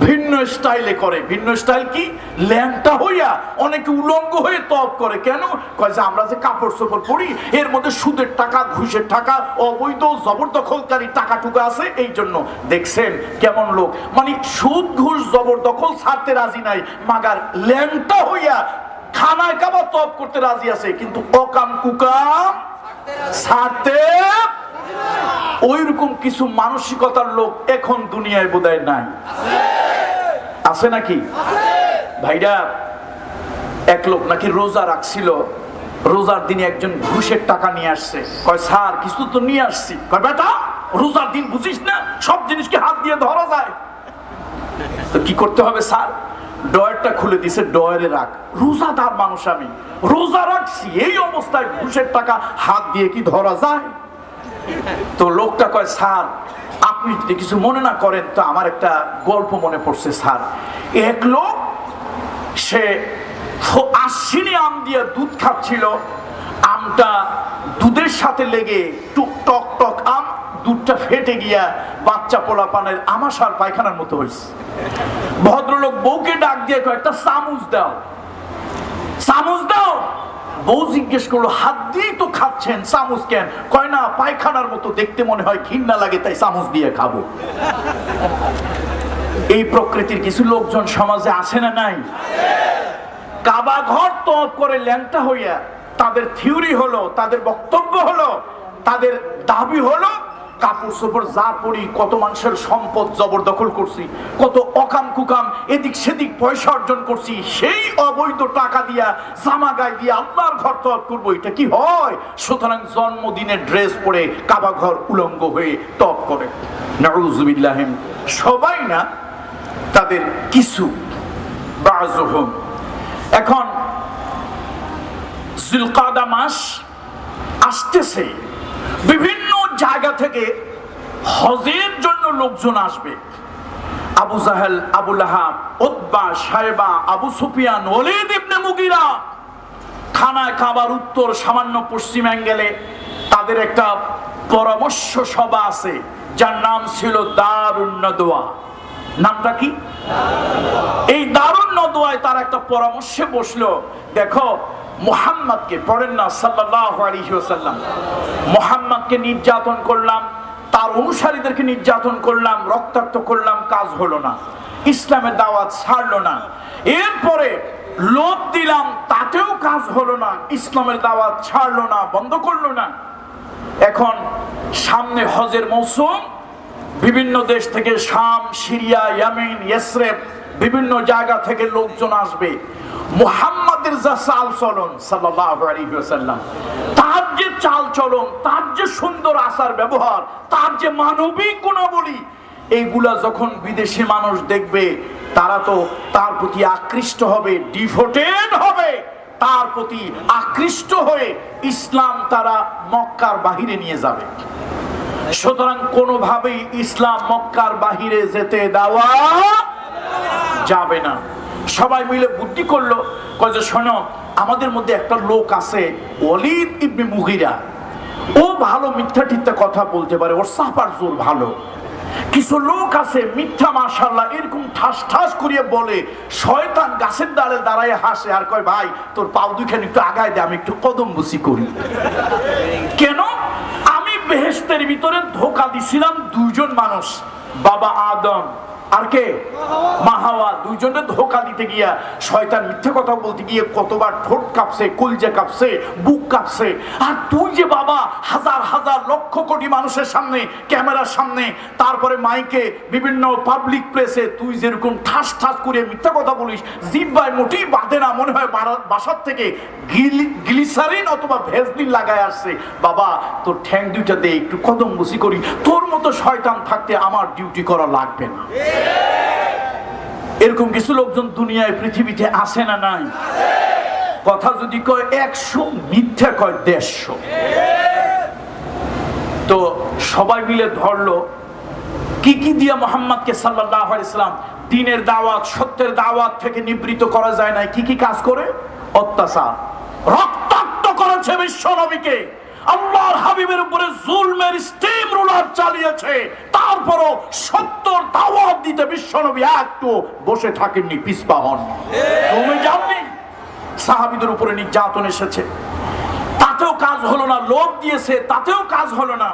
ভিন্ন স্টাইলে করে। ভিন্ন স্টাইল কি? ল্যাংটা হইয়া, অনেকে উলঙ্গ হয়ে তওয়াফ করে। কেন? কয় যে আমরা যে কাপড় চোপড় পরি, এর মধ্যে সুদের টাকা, ঘুষের টাকা, অবৈধ জবরদখলকারী টাকা টুকা আছে, এই জন্য। দেখছেন কেমন লোক, মানে সুদ ঘুষ জবরদখল ছাড়তে রাজি নাই, মাগার ল্যাংটা হইয়া খানায় কাবা তওয়াফ করতে রাজি আছে, কিন্তু অকাম কুকাম ছাড়তে। ওইরকম কিছু মানসিকতার লোক এখন দুনিয়ায় বোধহয় নাই। আছে নাকি ভাইরা? এক লোক নাকি রোজা রাখছিল, রোজার দিনে একজন ঘুষের টাকা নিয়ে আসছে। কয়, স্যার কিছু তো নিয়ে আসছি। কয়, বেটা রোজার দিন বুঝিস না, সব জিনিসকে হাত দিয়ে ধরা যায়, তো কি করতে হবে স্যার? ডয়ারটা খুলে দিছে, ডয়ারে রাখ। রোজাদার মানুষ আমি, রোজা রাখছি, এই অবস্থায় ঘুষের টাকা হাত দিয়ে কি ধরা যায়? তো লোকটা কয়, স্যার আপনি যদি কিছু মনে না করেন তো আমার একটা গল্প মনে পড়ছে স্যার। এক লোক, সে আশ্বিনী আম দিয়ে দুধ খাচ্ছিল, আমটা দুধের সাথে লেগে টুক টক টক আম, দুধটা ফেটে গিয়া বাচ্চা পোলাপানের আমাশার পায়খানার মতো হয়েছে। ভদ্রলোক বউকে ডাক দিয়ে কয়, একটা চামচ দাও, চামচ দাও। বউ জিজ্ঞেস করলো, হাত দিয়ে তো খাচ্ছেন, চামচ কেন? কয় না, পায়খানার মতো দেখতে মনে হয়, ঘৃণা লাগে, তাই চামচ দিয়ে খাবো। এই প্রকৃতির কিছু লোকজন সমাজে আছে না নাই? কাবা ঘর তওয়াফ করে ল্যাংটা হইয়া, তাদের থিওরি হলো, তাদের বক্তব্য হলো, তাদের দাবি হলো, কাপড় চোপড় যা পরি, কত মানুষের সম্পদ জবরদখল করছি, কত অকাম কুকাম এদিক সেদিক পয়সা অর্জন করছি, সেই অবৈধ টাকা দিয়া জামা গায়ে দিয়ে আল্লাহর ঘর তওয়াফ করবো, এটা কি হয়? সুতরাং জন্মদিনের ড্রেস পরে কাবা ঘর উলঙ্গ হয়ে তওয়াফ করে। নাউযুবিল্লাহ। সবাই না, তাদের কিছু, বাযুহুম। এখন জিলকাদা মাস আসতেছে, বিভিন্ন জায়গা থেকে হজের জন্য লোকজন আসবে। আবু জাহেল, আবু লাহাব, উতবা, শায়বা, আবু সুফিয়ান, ওয়ালিদ ইবনে মুগিরা, খানায় কাবার উত্তর সামান্য পশ্চিম অ্যাঙ্গেলে তাদের একটা পরামর্শ সভা আছে, যার নাম ছিল দারুন নদওয়া। নামটা কি? এই দারুন নদওয়ায় তার একটা পরামর্শে বসলো। দেখো, মুহাম্মদকে পড়েন না সাল্লাল্লাহু আলাইহি ওয়াসাল্লাম, মুহাম্মদকে নির্যাতন করলাম, তার অনুসারীদেরকে নির্যাতন করলাম, রক্তাক্ত করলাম, কাজ হলো না। ইসলামের দাওয়াত ছাড়লো না। এরপরে লোভ দিলাম, তাতেও কাজ হলো না, ইসলামের দাওয়াত ছাড়লো না, বন্ধ করলো না। এখন সামনে হজের মৌসুম, বিভিন্ন দেশ থেকে শাম, সিরিয়া, ইয়ামেন, ইসরায়েল বিভিন্ন জায়গা থেকে লোকজন আসবে। মুহাম্মাদের যা চাল চলন সাল্লাল্লাহু আলাইহি ওয়াসাল্লাম, তার যে চাল চলন, তার যে সুন্দর আচার ব্যবহার, তার যে মানবিক গুণাবলী, এইগুলা যখন বিদেশি মানুষ দেখবে, তারা তো তার প্রতি আকৃষ্ট হবে, ডিভোটেড হবে, তার প্রতি আকৃষ্ট হয়ে ইসলাম তারা মক্কার বাহিরে নিয়ে যাবে। সুতরাং কোনোভাবেই ইসলাম মক্কার বাহিরে যেতে দেওয়া যাবে না। সবাই মিলে বুদ্ধি করলো, কয় যে শোনো, আমাদের মধ্যে একটা লোক আছে ওয়ালিদ ইবনে মুগিরা, ও ভালো মিথ্যা টিথ্যা কথা বলতে পারে, ওর সাপার জোর ভালো। কিছু লোক আছে মিথ্যা মাশাআল্লাহ এরকম ঠাস ঠাস করিয়ে বলে, শয়তান গাছের ডালে দাঁড়ায় হাসে আর কয় ভাই তোর পাও দুইখানি একটু আগায় দে, আমি একটু কদম বুসি করি। কেন? আমি বেহেশতের ভিতরে ধোঁকা দিছিলাম দুইজন মানুষ, বাবা আদম আর কে? মা হাওয়া। দুইজনে ধোঁকা দিতে গিয়া শয়তান মিথ্যা কথা বলতে গিয়ে কতবার ঠোঁট কাঁপছে, কলজা কাঁপছে, বুক কাঁপছে। আর তুই যে বাবা হাজার হাজার লক্ষ কোটি মানুষের সামনে, ক্যামেরার সামনে, তারপরে মাইকে, বিভিন্ন পাবলিক প্লেসে তুই যেরকম ঠাস ঠাস করে মিথ্যা কথা বলিস, জিহ্বায় মোটেই বাঁধে না, মনে হয় বাসার থেকে গ্লিসারিন অথবা ভেজলিন লাগায় আসছে। বাবা তোর ঠ্যাং দুইটা দে, একটু কদম বুসি করি। তোর মতো শয়তান থাকতে আমার ডিউটি করা লাগবে না। এরকম কিছু লোকজন দুনিয়ায় পৃথিবীতে আসে না নাই? কথা যদি কয় 100, মিথ্যা কয় 150। তো সবাই মিলে ধরলো কি কি দিয়ে মুহাম্মদকে সাল্লাল্লাহু আলাইহি সাল্লাম দ্বীনের দাওয়াত, সত্যের দাওয়াত থেকে নিবৃত করা যায় না। কি কি কাজ করে? অত্যাচার, রক্তাক্ত করেছে বিশ্ব নবীকে, আল্লাহর হাবিবের উপরে জুলমের স্টিম রোলার চালিয়েছে। তারপরও সত্যর দাওয়াত দিতে বিশ্বনবী একটু বসে থাকেননি, পিছপা হন। তুমি জাননি সাহাবীদের উপরে নির্যাতন এসেছে, তাতেও কাজ হলো না। লোভ দিয়েছে, তাতেও কাজ হলো না।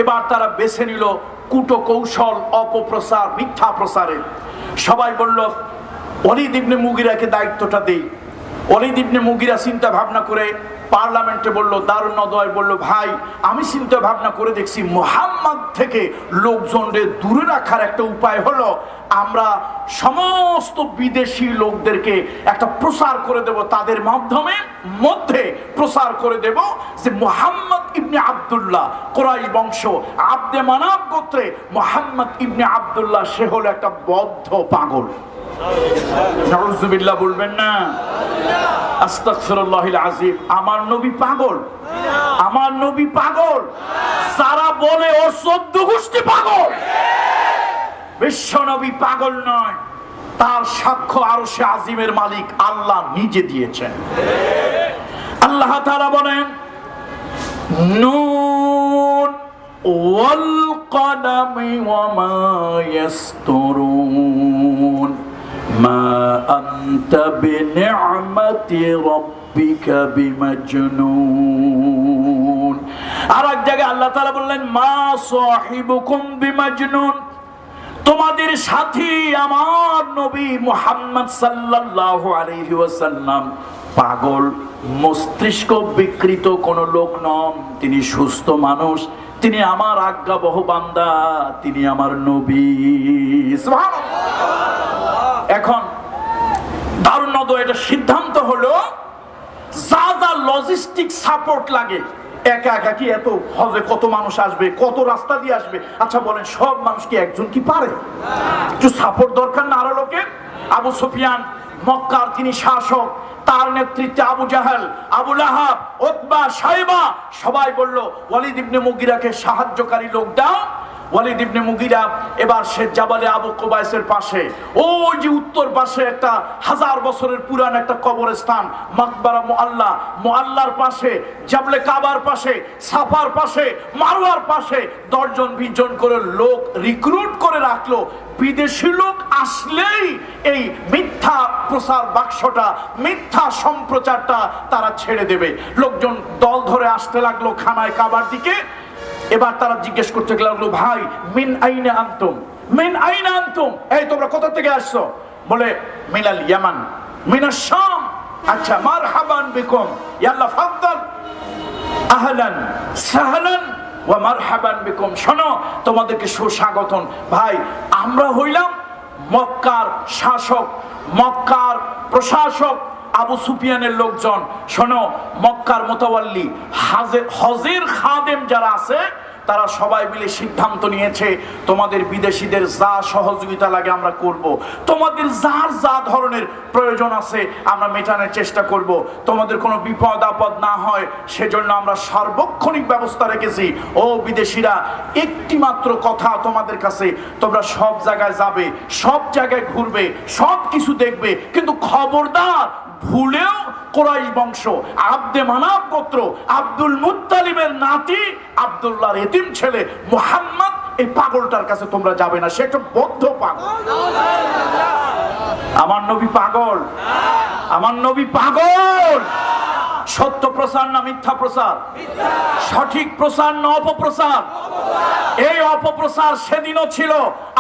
এবার তারা বেছে নিল কুটো কৌশল, অপপ্রচার, মিথ্যা প্রচারে। সবাই বলল ওয়ালিদ ইবনে মুগিরাকে দায়িত্বটা দেই। ওয়ালিদ ইবনে মুগিরা চিন্তা ভাবনা করে পার্লামেন্টে বলল, দারুন নদয় বলল, ভাই আমি চিন্তা ভাবনা করে দেখছি মুহাম্মদ থেকে লোকজনদের দূরে রাখার একটা উপায় হলো আমরা সমস্ত বিদেশি লোকদেরকে একটা প্রচার করে দেব, তাদের মাধ্যমে মধ্যে প্রচার করে দেব যে মুহাম্মদ ইবনে আব্দুল্লাহ, কুরাইশ বংশ, আব্দে মানাফ গোত্রে মুহাম্মদ ইবনে আব্দুল্লাহ, সে হলো একটা বদ্ধ পাগল। নাউযুবিল্লাহ বলবেন না? আস্তাগফিরুল্লাহিল আযীম। আমার নবী পাগল? আমার নবী পাগল? যারা বলে ওর 14 গোষ্ঠী পাগল। বিশ্ব নবী পাগল নয়, তার সাক্ষ্য আরশে আজিমের মালিক আল্লাহ নিজে দিয়েছেন। আল্লাহ তাআলা বলেন নুন ওয়াল কলামি ওয়া মা ইয়াসতুরুন মা আনতা বিনি'মাতি রাব্বিকা বিমাজনুন। আর এক জায়গায় আল্লাহ তাআলা বললেন মা সাহিবুকুম বিমাজনুন, তোমাদের সাথী আমার নবী মুহাম্মদ সাল্লাল্লাহু আলাইহি ওয়াসাল্লাম পাগল, মস্তিষ্ক বিকৃত কোন লোক নন। তিনি সুস্থ মানুষ, তিনি আমার আজ্ঞাবহ বান্দা, তিনি আমার নবী। এখন দারুণ নদয় এটা সিদ্ধান্ত হলো যা যা লজিস্টিক সাপোর্ট লাগে, একা একা কি এত হজে কত মানুষ আসবে, কত রাস্তা দিয়ে আসবে? আচ্ছা বলেন সব মানুষ কি একজন কি পারে? একটু সাপোর্ট দরকার না আরো লোকের? আবু সুফিয়ান মক্কার তিনি শাসক, তার নেতৃত্বে আবু জাহেল, আবু লাহাব, উতবা, শাইবা সবাই বলল ওয়ালিদ ইবনে মুগিরাকে সাহায্যকারী লোক দাও। ওয়ালিদ ইবনে মুগিরা এবার সে জাবালে আবু কুবাইসের পাশে, ওই যে উত্তর পাশে একটা 1000 বছরের পুরান একটা কবরস্থান মাকবারা মুআল্লা, মুআল্লার পাশে, জাবলে কাবার পাশে, সাফার পাশে, মারওয়ার পাশে 10 জন 20 জন করে লোক রিক্রুট করে রাখলো। বিদেশি লোক আসলেই এই মিথ্যা প্রচার বাক্সটা, মিথ্যা সম্প্রচারটা তারা ছেড়ে দেবে। লোকজন দল ধরে আসতে লাগলো খানায় কাবার দিকে। এবার তারা জিজ্ঞেস করতে লাগলো ভাই মিন আইনা আনতুম, মিন আইনা আনতুম, এই তোমরা কোথা থেকে আসছো? বলে মিনাল ইয়ামান, মিনাশ শাম। আচ্ছা, মারহাবান বিকুম, ইয়া আল্লাহ ফাদ্দাল, আহলান সাহলান ওয়া মারহাবান বিকুম, শোনো তোমাদেরকে সুস্বাগতম। ভাই, আমরা হইলাম মক্কার শাসক, মক্কার প্রশাসক আবু সুফিয়ানের লোকজন। শোনো, মক্কার মুতাওয়াল্লি হজের খাদেম যারা আছে তারা সবাই মিলে সিদ্ধান্ত নিয়েছে তোমাদের বিদেশিদের যা সহযোগিতা লাগে আমরা করব, তোমাদের যার যা ধরনের প্রয়োজন আছে আমরা মেটানোর চেষ্টা করব, তোমাদের কোনো বিপদ আপদ না হয় সেজন্য আমরা সার্বক্ষণিক ব্যবস্থা রেখেছি। ও বিদেশিরা, একটি মাত্র কথা তোমাদের কাছে, তোমরা সব জায়গায় যাবে, সব জায়গায় ঘুরবে, সব কিছু দেখবে, কিন্তু খবরদার ভুলেও কুরাইশ বংশ আব্দে মানাব গোত্র আব্দুল মুত্তালিবের নাতি আব্দুল্লাহর এতিম ছেলে মুহাম্মদ, এই পাগলটার কাছে তোমরা যাবে না, সে একটা বদ্ধ পাগল। আমার নবী পাগল, আমার নবী পাগল। সত্য প্রচার না মিথ্যা প্রচার? সঠিক প্রচার না অপপ্রচার? এই অপপ্রচার সেদিনও ছিল,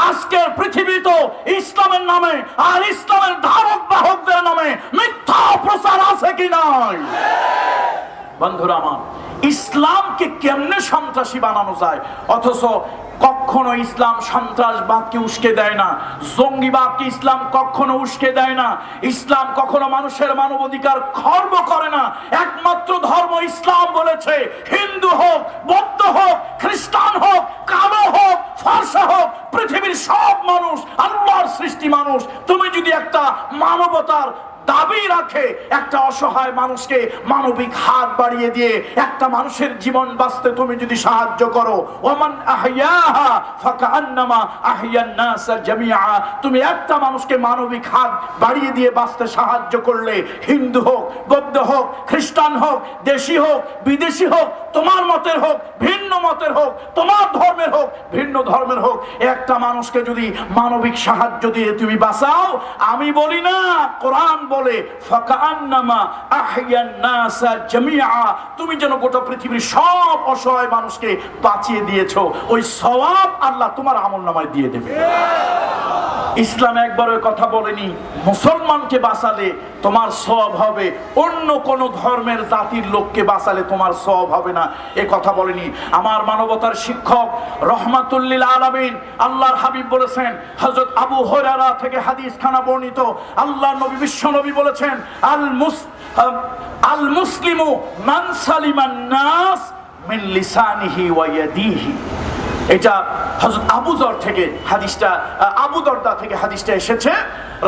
আজকের পৃথিবী তো ইসলামের নামে আর ইসলামের ধারক বাহকদের নামে মিথ্যা প্রচার আছে কি নাই? বন্ধুরা আমার, ইসলামকে কেমনে সন্ত্রাসী বানানো যায়? অথচ কখনো ইসলাম সন্ত্রাসবাদকে উস্কে দেয় না, জঙ্গিবাদকে ইসলাম কখনো উস্কে দেয় না, ইসলাম কখনো মানুষের মানবাধিকার খর্ব করে না। একমাত্র ধর্ম ইসলাম বলেছে, হিন্দু হোক, বৌদ্ধ হোক, খ্রিস্টান হোক, কালো হোক, ফর্সা হোক, পৃথিবীর সব মানুষ আল্লাহর সৃষ্টি মানুষ। তুমি যদি একটা মানবতার দাবি রাখে, একটা অসহায় মানুষকে মানবিক হাত বাড়িয়ে দিয়ে একটা মানুষের জীবন বাঁচতে তুমি যদি সাহায্য করো, ওমান আহইয়াহা ফাকান্নামা আহইয়ান নাস জামিআ, তুমি একটা মানুষকে মানবিক হাত বাড়িয়ে দিয়ে বাঁচতে সাহায্য করলে, হিন্দু হোক, বৌদ্ধ হোক, খ্রিস্টান হোক, দেশি হোক, বিদেশি হোক, তোমার মতের হোক, ভিন্ন মতের হোক, তোমার ধর্মের হোক, ভিন্ন ধর্মের হোক, একটা মানুষকে যদি মানবিক সাহায্য দিয়ে তুমি বাঁচাও, আমি বলি না, কোরআন বলে ফাকান্নামা আহইয়ান নাস জামিআ, তুমি যেন গোটা পৃথিবীর সব অসহায় মানুষকে বাঁচিয়ে দিয়েছো, ওই সওয়াব আল্লাহ তোমার আমলনামায় দিয়ে দেবে। ইসলাম একবার ওই কথা বলেনি মুসলমানকে বাঁচালে তোমার সওয়াব হবে, অন্য কোন ধর্মের জাতির লোককে বাঁচালে তোমার সওয়াব হবে না, এ কথা বলেনি। আমার মানবতার শিক্ষক রহমাতুল লিল আলামিন আল্লাহর হাবিব বলেছেন, হযরত আবু হুরায়রা থেকে হাদিস খানা বর্ণিত, আল্লাহর নবী বিশ্ব নবী বলেছেন, আল মুসলিমু মান সালিমান নাস মিন লিসানিহি ওয়া ইয়াদিহি। এটা হযরত আবু যর থেকে হাদিসটা, আবু দরদা থেকে হাদিসটা এসেছে।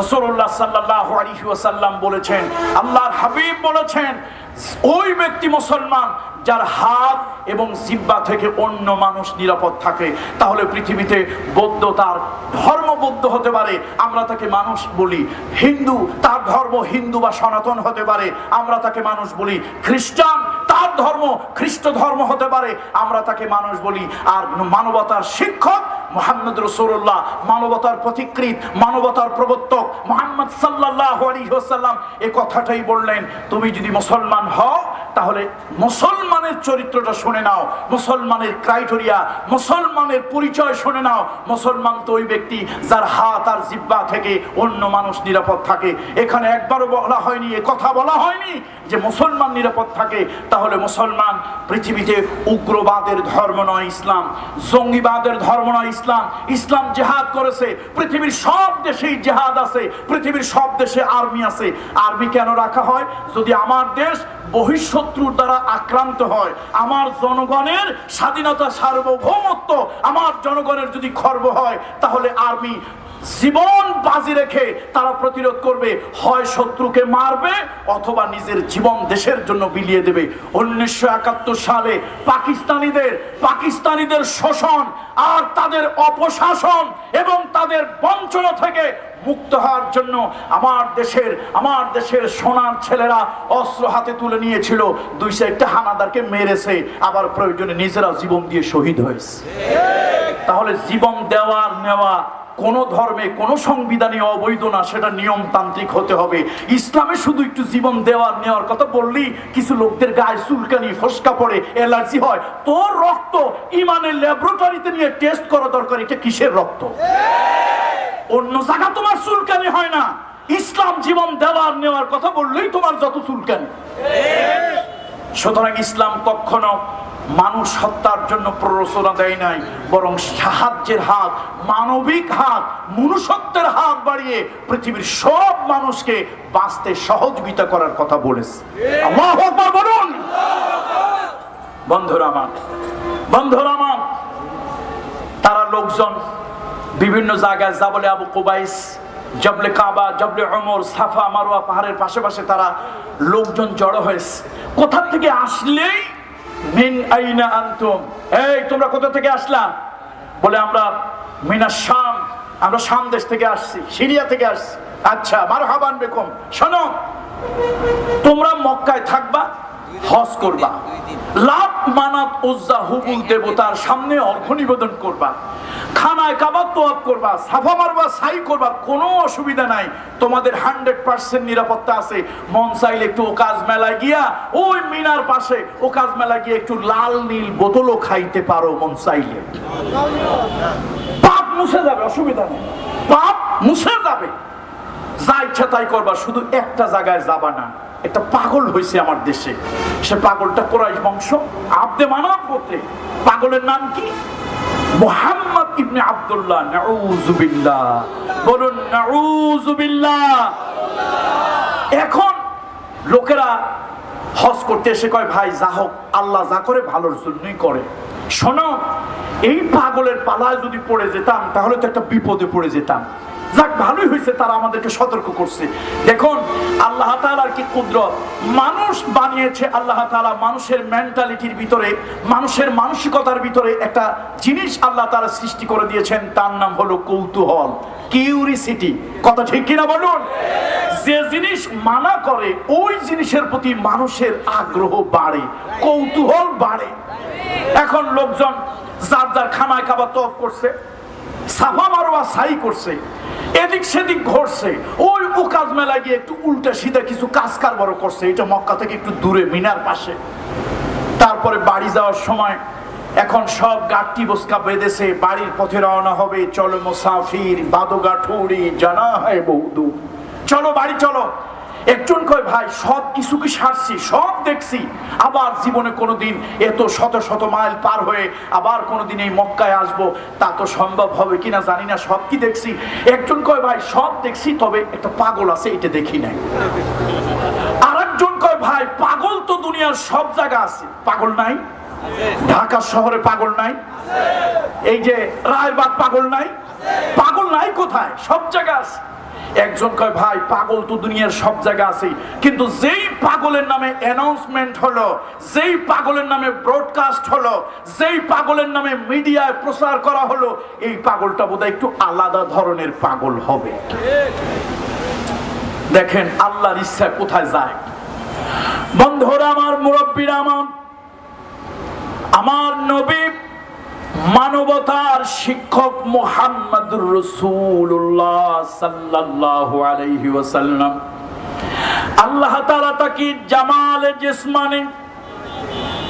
রাসূলুল্লাহ সাল্লাল্লাহু আলাইহি ওয়াসাল্লাম বলেছেন, আল্লাহর হাবিব বলেছেন, ওই ব্যক্তি মুসলমান যার হাত এবং জিহ্বা থেকে অন্য মানুষ নিরাপদ থাকে। তাহলে পৃথিবীতে বৌদ্ধ তার ধর্ম বৌদ্ধ হতে পারে, আমরা তাকে মানুষ বলি। হিন্দু তার ধর্ম হিন্দু বা সনাতন হতে পারে, আমরা তাকে মানুষ বলি। খ্রিস্টান তার ধর্ম খ্রিস্ট ধর্ম হতে পারে, আমরা তাকে মানুষ বলি। আর মানবতার শিক্ষক মুহাম্মদ রাসূলুল্লাহ, মানবতার পথিকৃৎ, মানবতার প্রবর্তক মুহাম্মদ সাল্লাল্লাহু আলাইহি ওয়াসাল্লাম এই কথাটাই বললেন, তুমি যদি মুসলমান হও তাহলে মুসলমানের চরিত্রটা শুনে নাও, মুসলমানের ক্রাইটেরিয়া, মুসলমানের পরিচয় শুনে নাও। মুসলমান তো ওই ব্যক্তি যার হাত আর জিহ্বা থেকে অন্য মানুষ নিরাপদ থাকে। এখানে একবারও বলা হয়নি, এ কথা বলা হয়নি যে মুসলমান নিরাপদ থাকে। তাহলে মুসলমান পৃথিবীতে উগ্রবাদের ধর্ম নয় ইসলাম, জঙ্গিবাদের ধর্ম নয় ইসলাম। ইসলাম জিহাদ করেছে, পৃথিবীর সব দেশেই জিহাদ আছে, পৃথিবীর সব দেশে আর্মি আছে। আর্মি কেন রাখা হয়? যদি আমার দেশ বহিঃশত্রুর দ্বারা আক্রান্ত হয়, আমার জনগণের স্বাধীনতা সার্বভৌমত্ব আমার জনগণের যদি খর্ব হয়, তাহলে আর্মি জীবন বাজি রেখে তারা প্রতিরোধ করবে, হয় শত্রুকে মারবে অথবা নিজের জীবন দেশের জন্য বিলিয়ে দেবে। 1971 সালে পাকিস্তানিদের শোষণ আর তাদের অপশাসন এবং তাদের বঞ্চনা থেকে মুক্ত হওয়ার জন্য আমার দেশের সোনার ছেলেরা অস্ত্র হাতে তুলে নিয়েছিল, 2-4টা হানাদারকে মেরেছে, আবার প্রয়োজনে নিজেরা জীবন দিয়ে শহীদ হয়েছে। তাহলে জীবন দেওয়ার নেওয়া কোন ধর্মে কোন সংবিধানে অবৈধ না, সেটা নিয়মতান্ত্রিক হতে হবে। ইসলামে শুধু একটু জীবন দেওয়ার নেওয়ার কথা বললেই কিছু লোকদের গায়ে চুলকানি ফসকা পড়ে, অ্যালার্জি হয়। তোর রক্ত ইমানের ল্যাবরেটরিতে নিয়ে টেস্ট করা দরকার, এটা কিসের রক্ত। অন্য জায়গা তোমার চুলকানি হয় না, ইসলাম জীবন দেওয়ার নেওয়ার কথা বললেই তোমার যত চুলকানি। সুতরাং ইসলাম কখনো মানুষ হত্যার জন্য প্ররোচনা দেয় নাই, বরং সাহায্যের হাত, মানবিক হাত, মনুষ্যত্বের হাত বাড়িয়ে পৃথিবীর সব মানুষকে বাঁচতে সহযোগিতা করার কথা বলেছে। আল্লাহু আকবার বলুন। বন্ধুরা আমার, তারা লোকজন বিভিন্ন জায়গায় জাবলে আবু কুবাইস, জবলে কাবা, জবলে ওমর, সাফা মারওয়া পাহাড়ের পাশে তারা লোকজন জড়ো হয়েছে। কোথা থেকে আসলেই মিন আইনা আনতুম, এই তোমরা কোথা থেকে আসলা? বলে আমরা মিনাশ শাম, আমরা শাম দেশ থেকে আসছি, সিরিয়া থেকে আসছি। আচ্ছা, মারহাবান বিকুম। শোনো, তোমরা মক্কায় থাকবা, হজ করবা, লাত মানাত উজ্জা হুবুল দেবতার সামনে অর্ঘ্য নিবেদন করবা, খানায় কাবা তোয়াব করবা, সাফা মারবা, সাই করবা, কোনো অসুবিধা নাই। তোমাদের 100% নিরাপত্তা আছে। মন চাইলে একটু ওকাজ মেলায় গিয়া ওই মিনার পাশে ওকাজ মেলায় গিয়ে একটু লাল নীল বোতলও খাইতে পারো মন চাইলে। পাপ মুছে যাবে, অসুবিধা নেই, পাপ মুছে যাবে। যা ইচ্ছা তাই করবা, শুধু একটা জায়গায় যাবা না। একটা পাগল হয়েছে আমার দেশে, সে পাগলটা কুরাইশ বংশ, আব্দে মানাব গোত্রে। পাগলের নাম কি? মুহাম্মদ ইবনে আব্দুল্লাহ। নাউযুবিল্লাহ, বলুন নাউযুবিল্লাহ। এখন লোকেরা হজ করতে এসে কয়, ভাই যা হোক, আল্লাহ যা করে ভালোর জন্যই করে। শোনো, এই পাগলের পালায় যদি পড়ে যেতাম তাহলে তো একটা বিপদে পড়ে যেতাম। যাক, ভালোই হয়েছে তারা আমাদেরকে সতর্ক করছে। দেখুন আল্লাহ তাআলার কি কুদরত। মানুষ বানিয়েছে আল্লাহ তাআলা, মানুষের মেন্টালিটির ভিতরে, মানুষের মানসিকতার ভিতরে একটা জিনিস আল্লাহ তাআলা সৃষ্টি করে দিয়েছেন, তার নাম হলো কৌতূহল, কিউরিসিটি। কথা ঠিক কিনা বলুন? যে জিনিস মানা করে ওই জিনিসের প্রতি মানুষের আগ্রহ বাড়ে, কৌতূহল বাড়ে। এখন লোকজন যার যার খানায় কাবা তওয়াফ করছে, সাফা মারওয়া সাই করছে, এদিক সেদিক ঘুরছে, ওই উকাজ মেলা গিয়ে একটু উল্টা সিধা কিছু কাজ কারবার করছে, এটা মক্কা থেকে একটু দূরে মিনার পাশে। তারপরে বাড়ি যাওয়ার সময় এখন সব গাঠটি বস্কা বেঁধেছে, বাড়ির পথে রওনা হবে। চলো মুসাফির বাদোগা ঠুড়ি জানা হয় বৌদু, চলো বাড়ি চলো। একজন কয়, ভাই সব কিছু কি সারছি, সব দেখছি, আবার জীবনে কোনোদিন এত শত শত মাইল পার হয়ে আবার কোনোদিন এই মক্কায় আসবো তা তো সম্ভব হবে কিনা জানি না, সব কি দেখছি। একজন কয়, ভাই সব দেখছি, তবে একটা পাগল আছে, এটা দেখি নাই। আর একজন কয়, ভাই পাগল তো দুনিয়ার সব জায়গা আছে, পাগল নাই? ঢাকা শহরে পাগল নাই? এই যে রায়বাগ পাগল নাই? পাগল নাই কোথায়? সব জায়গা আছে। একজন কয়, ভাই পাগল তো দুনিয়ার সব জায়গা আছে, কিন্তু যেই পাগলের নামে অ্যানাউন্সমেন্ট হলো, যেই পাগলের নামে ব্রডকাস্ট হলো, যেই পাগলের নামে মিডিয়ায় প্রচার করা হলো, এই পাগলটা বোধহয় একটু আলাদা ধরনের পাগল হবে। দেখেন আল্লাহর ইচ্ছা কোথায় যায়। বন্ধুরা আমার, মুরব্বীরা আমার নবী মানবতার শিক্ষক মুহাম্মদুর রাসূলুল্লাহ সাল্লাল্লাহু আলাইহি ওয়াসাল্লাম, আল্লাহ তাআলা তাকে জামালে জিসমানি,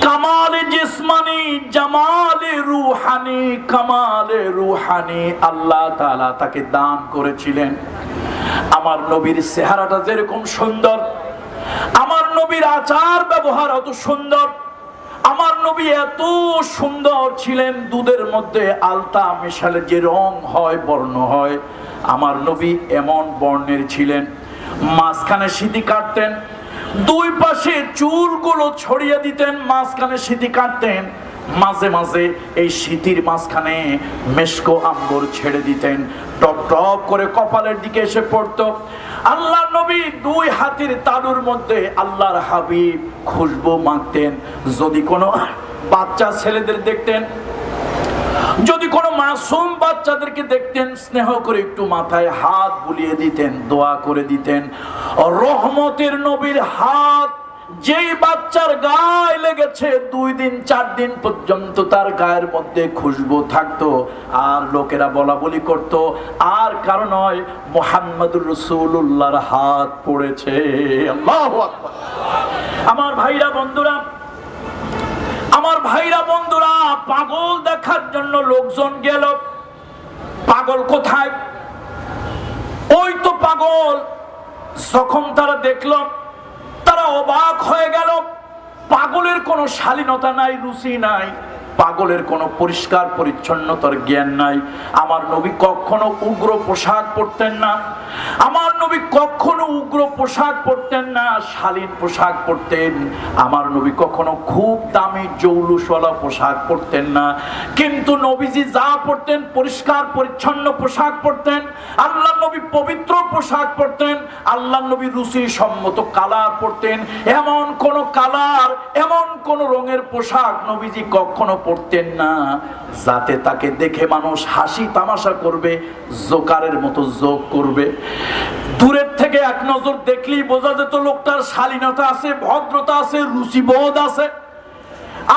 কামালে জিসমানি, জামালে রূহানি, কামালে রূহানি আল্লাহ তাআলা তাকে দান করেছিলেন। আমার নবীর চেহারাটা যেরকম সুন্দর, আমার নবীর আচার ব্যবহার অত সুন্দর, আমার নবী এত সুন্দর ছিলেন, দুধের মধ্যে আলতা মেশালে যে রং হয়, বর্ণ হয়, আমার নবী এমন বর্ণের ছিলেন। মাঝখানে সিঁথি কাটতেন, দুই পাশে চুলগুলো ছড়িয়ে দিতেন, মাঝখানে সিঁথি কাটতেন, মাঝে মাঝে এই সিঁথির মাঝখানে মেশকো আম্বর ছেড়ে দিতেন, টপ টপ করে কপালের দিকে এসে পড়তো। আল্লাহ নবী দুই হাতের তালুর মধ্যে আল্লাহর হাবিব খুশবু মাখতেন। যদি কোনো বাচ্চা ছেলেদের দেখতেন, যদি কোনো মাসুম বাচ্চাদেরকে দেখতেন, স্নেহ করে একটু মাথায় হাত বুলিয়ে দিতেন, দোয়া করে দিতেন। রহমতের নবীর হাত যেই বাচ্চার গায়ে লেগেছে 2 দিন 4 দিন পর্যন্ত তার গায়ের মধ্যে খুশবু থাকতো, আর লোকেরা বলা বলি করতো আর কারণ নয়, মুহাম্মদুর রাসূলুল্লাহর হাত পড়েছে। আল্লাহু আকবার। আমার ভাইরা বন্ধুরা, আমার ভাইরা বন্ধুরা, পাগল দেখার জন্য লোকজন গেল। পাগল কোথায়? ওই তো পাগল। যখন তারা দেখল, তারা অবাক হয়ে গেল। পাগলের কোনো শালীনতা নাই, রুচি নাই, পাগলের কোনো পরিষ্কার পরিচ্ছন্নতার জ্ঞান নাই। আমার নবী কখনো উগ্র পোশাক পরতেন না, আমার নবী কখনো উগ্র পোশাক পরতেন না, শালীন পোশাক পরতেন। আমার নবী কখনো খুব দামি জৌলুসওয়ালা পোশাক পরতেন না, কিন্তু নবীজি যা পরতেন পরিষ্কার পরিচ্ছন্ন পোশাক পরতেন। আল্লাহ নবী পবিত্র পোশাক পরতেন, আল্লাহ নবী রুচি সম্মত কালার পরতেন। এমন কোন কালার, এমন কোন রঙের পোশাক নবীজি কখনো পড়তেন না যাতে তাকে দেখে মানুষ হাসি তামাশা করবে, জোকারের মতো যোগ করবে। দূরের থেকে এক নজর দেখলেই বোঝা যেত লোকটার শালীনতা আছে, ভদ্রতা আছে, রুচিবোধ আছে।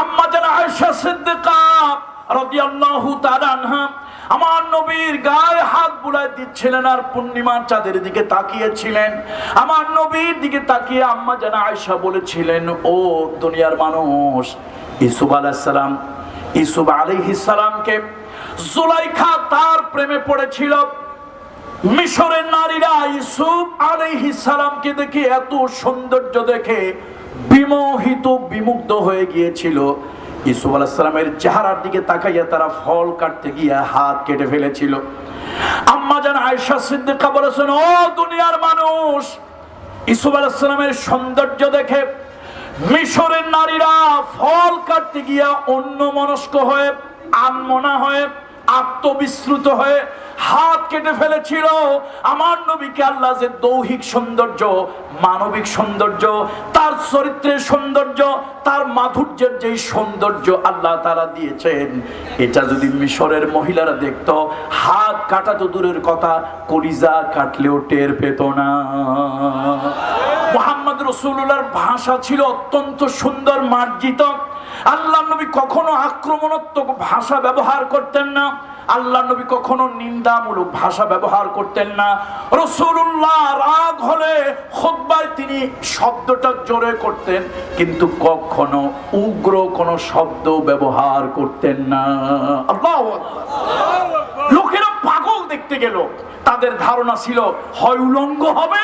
আম্মা জান আয়েশা সিদ্দিকা রাদিয়াল্লাহু তাআলা আনহা আমার নবীর গায়ে হাত বুলায় দিচ্ছিলেন আর পূর্ণিমার চাঁদের দিকে তাকিয়েছিলেন। আমার নবীর দিকে তাকিয়ে আম্মা জান আয়েশা বলেছিলেন, ও দুনিয়ার মানুষ, ইউসুফ আলাইহিস সালামকে জুলাইখা তার প্রেমে পড়েছিল। মিশরের নারীরা ইউসুফ আলাইহিস সালামকে দেখে এত সৌন্দর্য দেখে বিমোহিত, বিমুগ্ধ হয়ে গিয়েছিল। ইউসুফ আলাইহিস সালামের চেহারার দিকে তাকাইয়া তারা ফল কাটতে গিয়ে হাত কেটে ফেলেছিল। আম্মা জান আয়েশা সিদ্দিকা বলেছেন, ও দুনিয়ার মানুষ, ইউসুফ আলাইহিস সালামের সৌন্দর্য দেখে মিশরের নারীরা ফল কাটতে গিয়া অন্যমনস্ক হয়ে, আনমনা হয়ে, আত্মবিস্মৃত হয়ে হাত কেটে ফেলেছিল। আমার নবীকে আল্লাহ যে দৈহিক সৌন্দর্য, মানবিক সৌন্দর্য, তার চরিত্রের সৌন্দর্য, তার মাধুর্যের যে সৌন্দর্য আল্লাহ তাআলা দিয়েছেন, এটা যদি মিশরের মহিলারা দেখত, হাত কাটা তো দূরের কথা, কলিজা কাটলেও টের পেত না। মুহাম্মদ রাসূলুল্লাহর ভাষা ছিল অত্যন্ত সুন্দর, মার্জিত। আল্লাহ নবী কখনো আক্রমণাত্মক ভাষা ব্যবহার করতেন না, আল্লাহ নবী কখনো নিন্দামূলক ভাষা ব্যবহার করতেন না। রাসূলুল্লাহ রাগ হলে খুতবায় তিনি শব্দটা জোরে করতেন, কিন্তু কখনো উগ্র কোনো শব্দ ব্যবহার করতেন না। আল্লাহু আকবার। লোকেরা পাগল দেখতে গেল, তাদের ধারণা ছিল হয় উলঙ্গ হবে,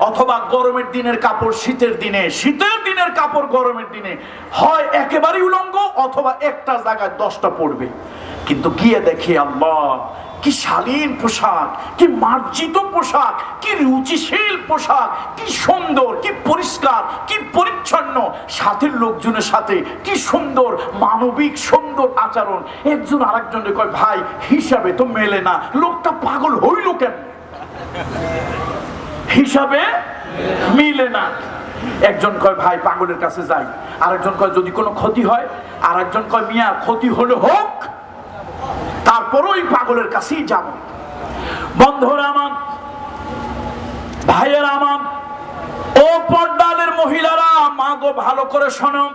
অথবা গরমের দিনের কাপড় শীতের দিনে, শীতের দিনের কাপড় গরমের দিনে, হয় একেবারে উলঙ্গ অথবা একটা জায়গায় 10টা পড়বে। কিন্তু গিয়ে দেখে আল্লাহ, কি শালীন পোশাক, কি মার্জিত পোশাক, কি রুচিশীল পোশাক, কি সুন্দর, কি পরিষ্কার, কি পরিচ্ছন্ন, সাথের লোকজনের সাথে কি সুন্দর মানবিক সুন্দর আচরণ। একজন আরেকজনের কয়, ভাই হিসাবে তো মেলে না, লোকটা পাগল হইল কেন? হিসাবে মিলে না। একজন কয় ভাই পাগলের কাছে যাই, আরেকজন কয় যদি কোনো ক্ষতি হয়, আরেকজন কয় মিয়া ক্ষতি হলে হোক, তারপরও ওই পাগলের কাছেই যাব। বন্ধুরা আমার, ভাইয়েরা আমার, ও পর্দাদের মহিলারা, মা গো ভালো করে শোনো,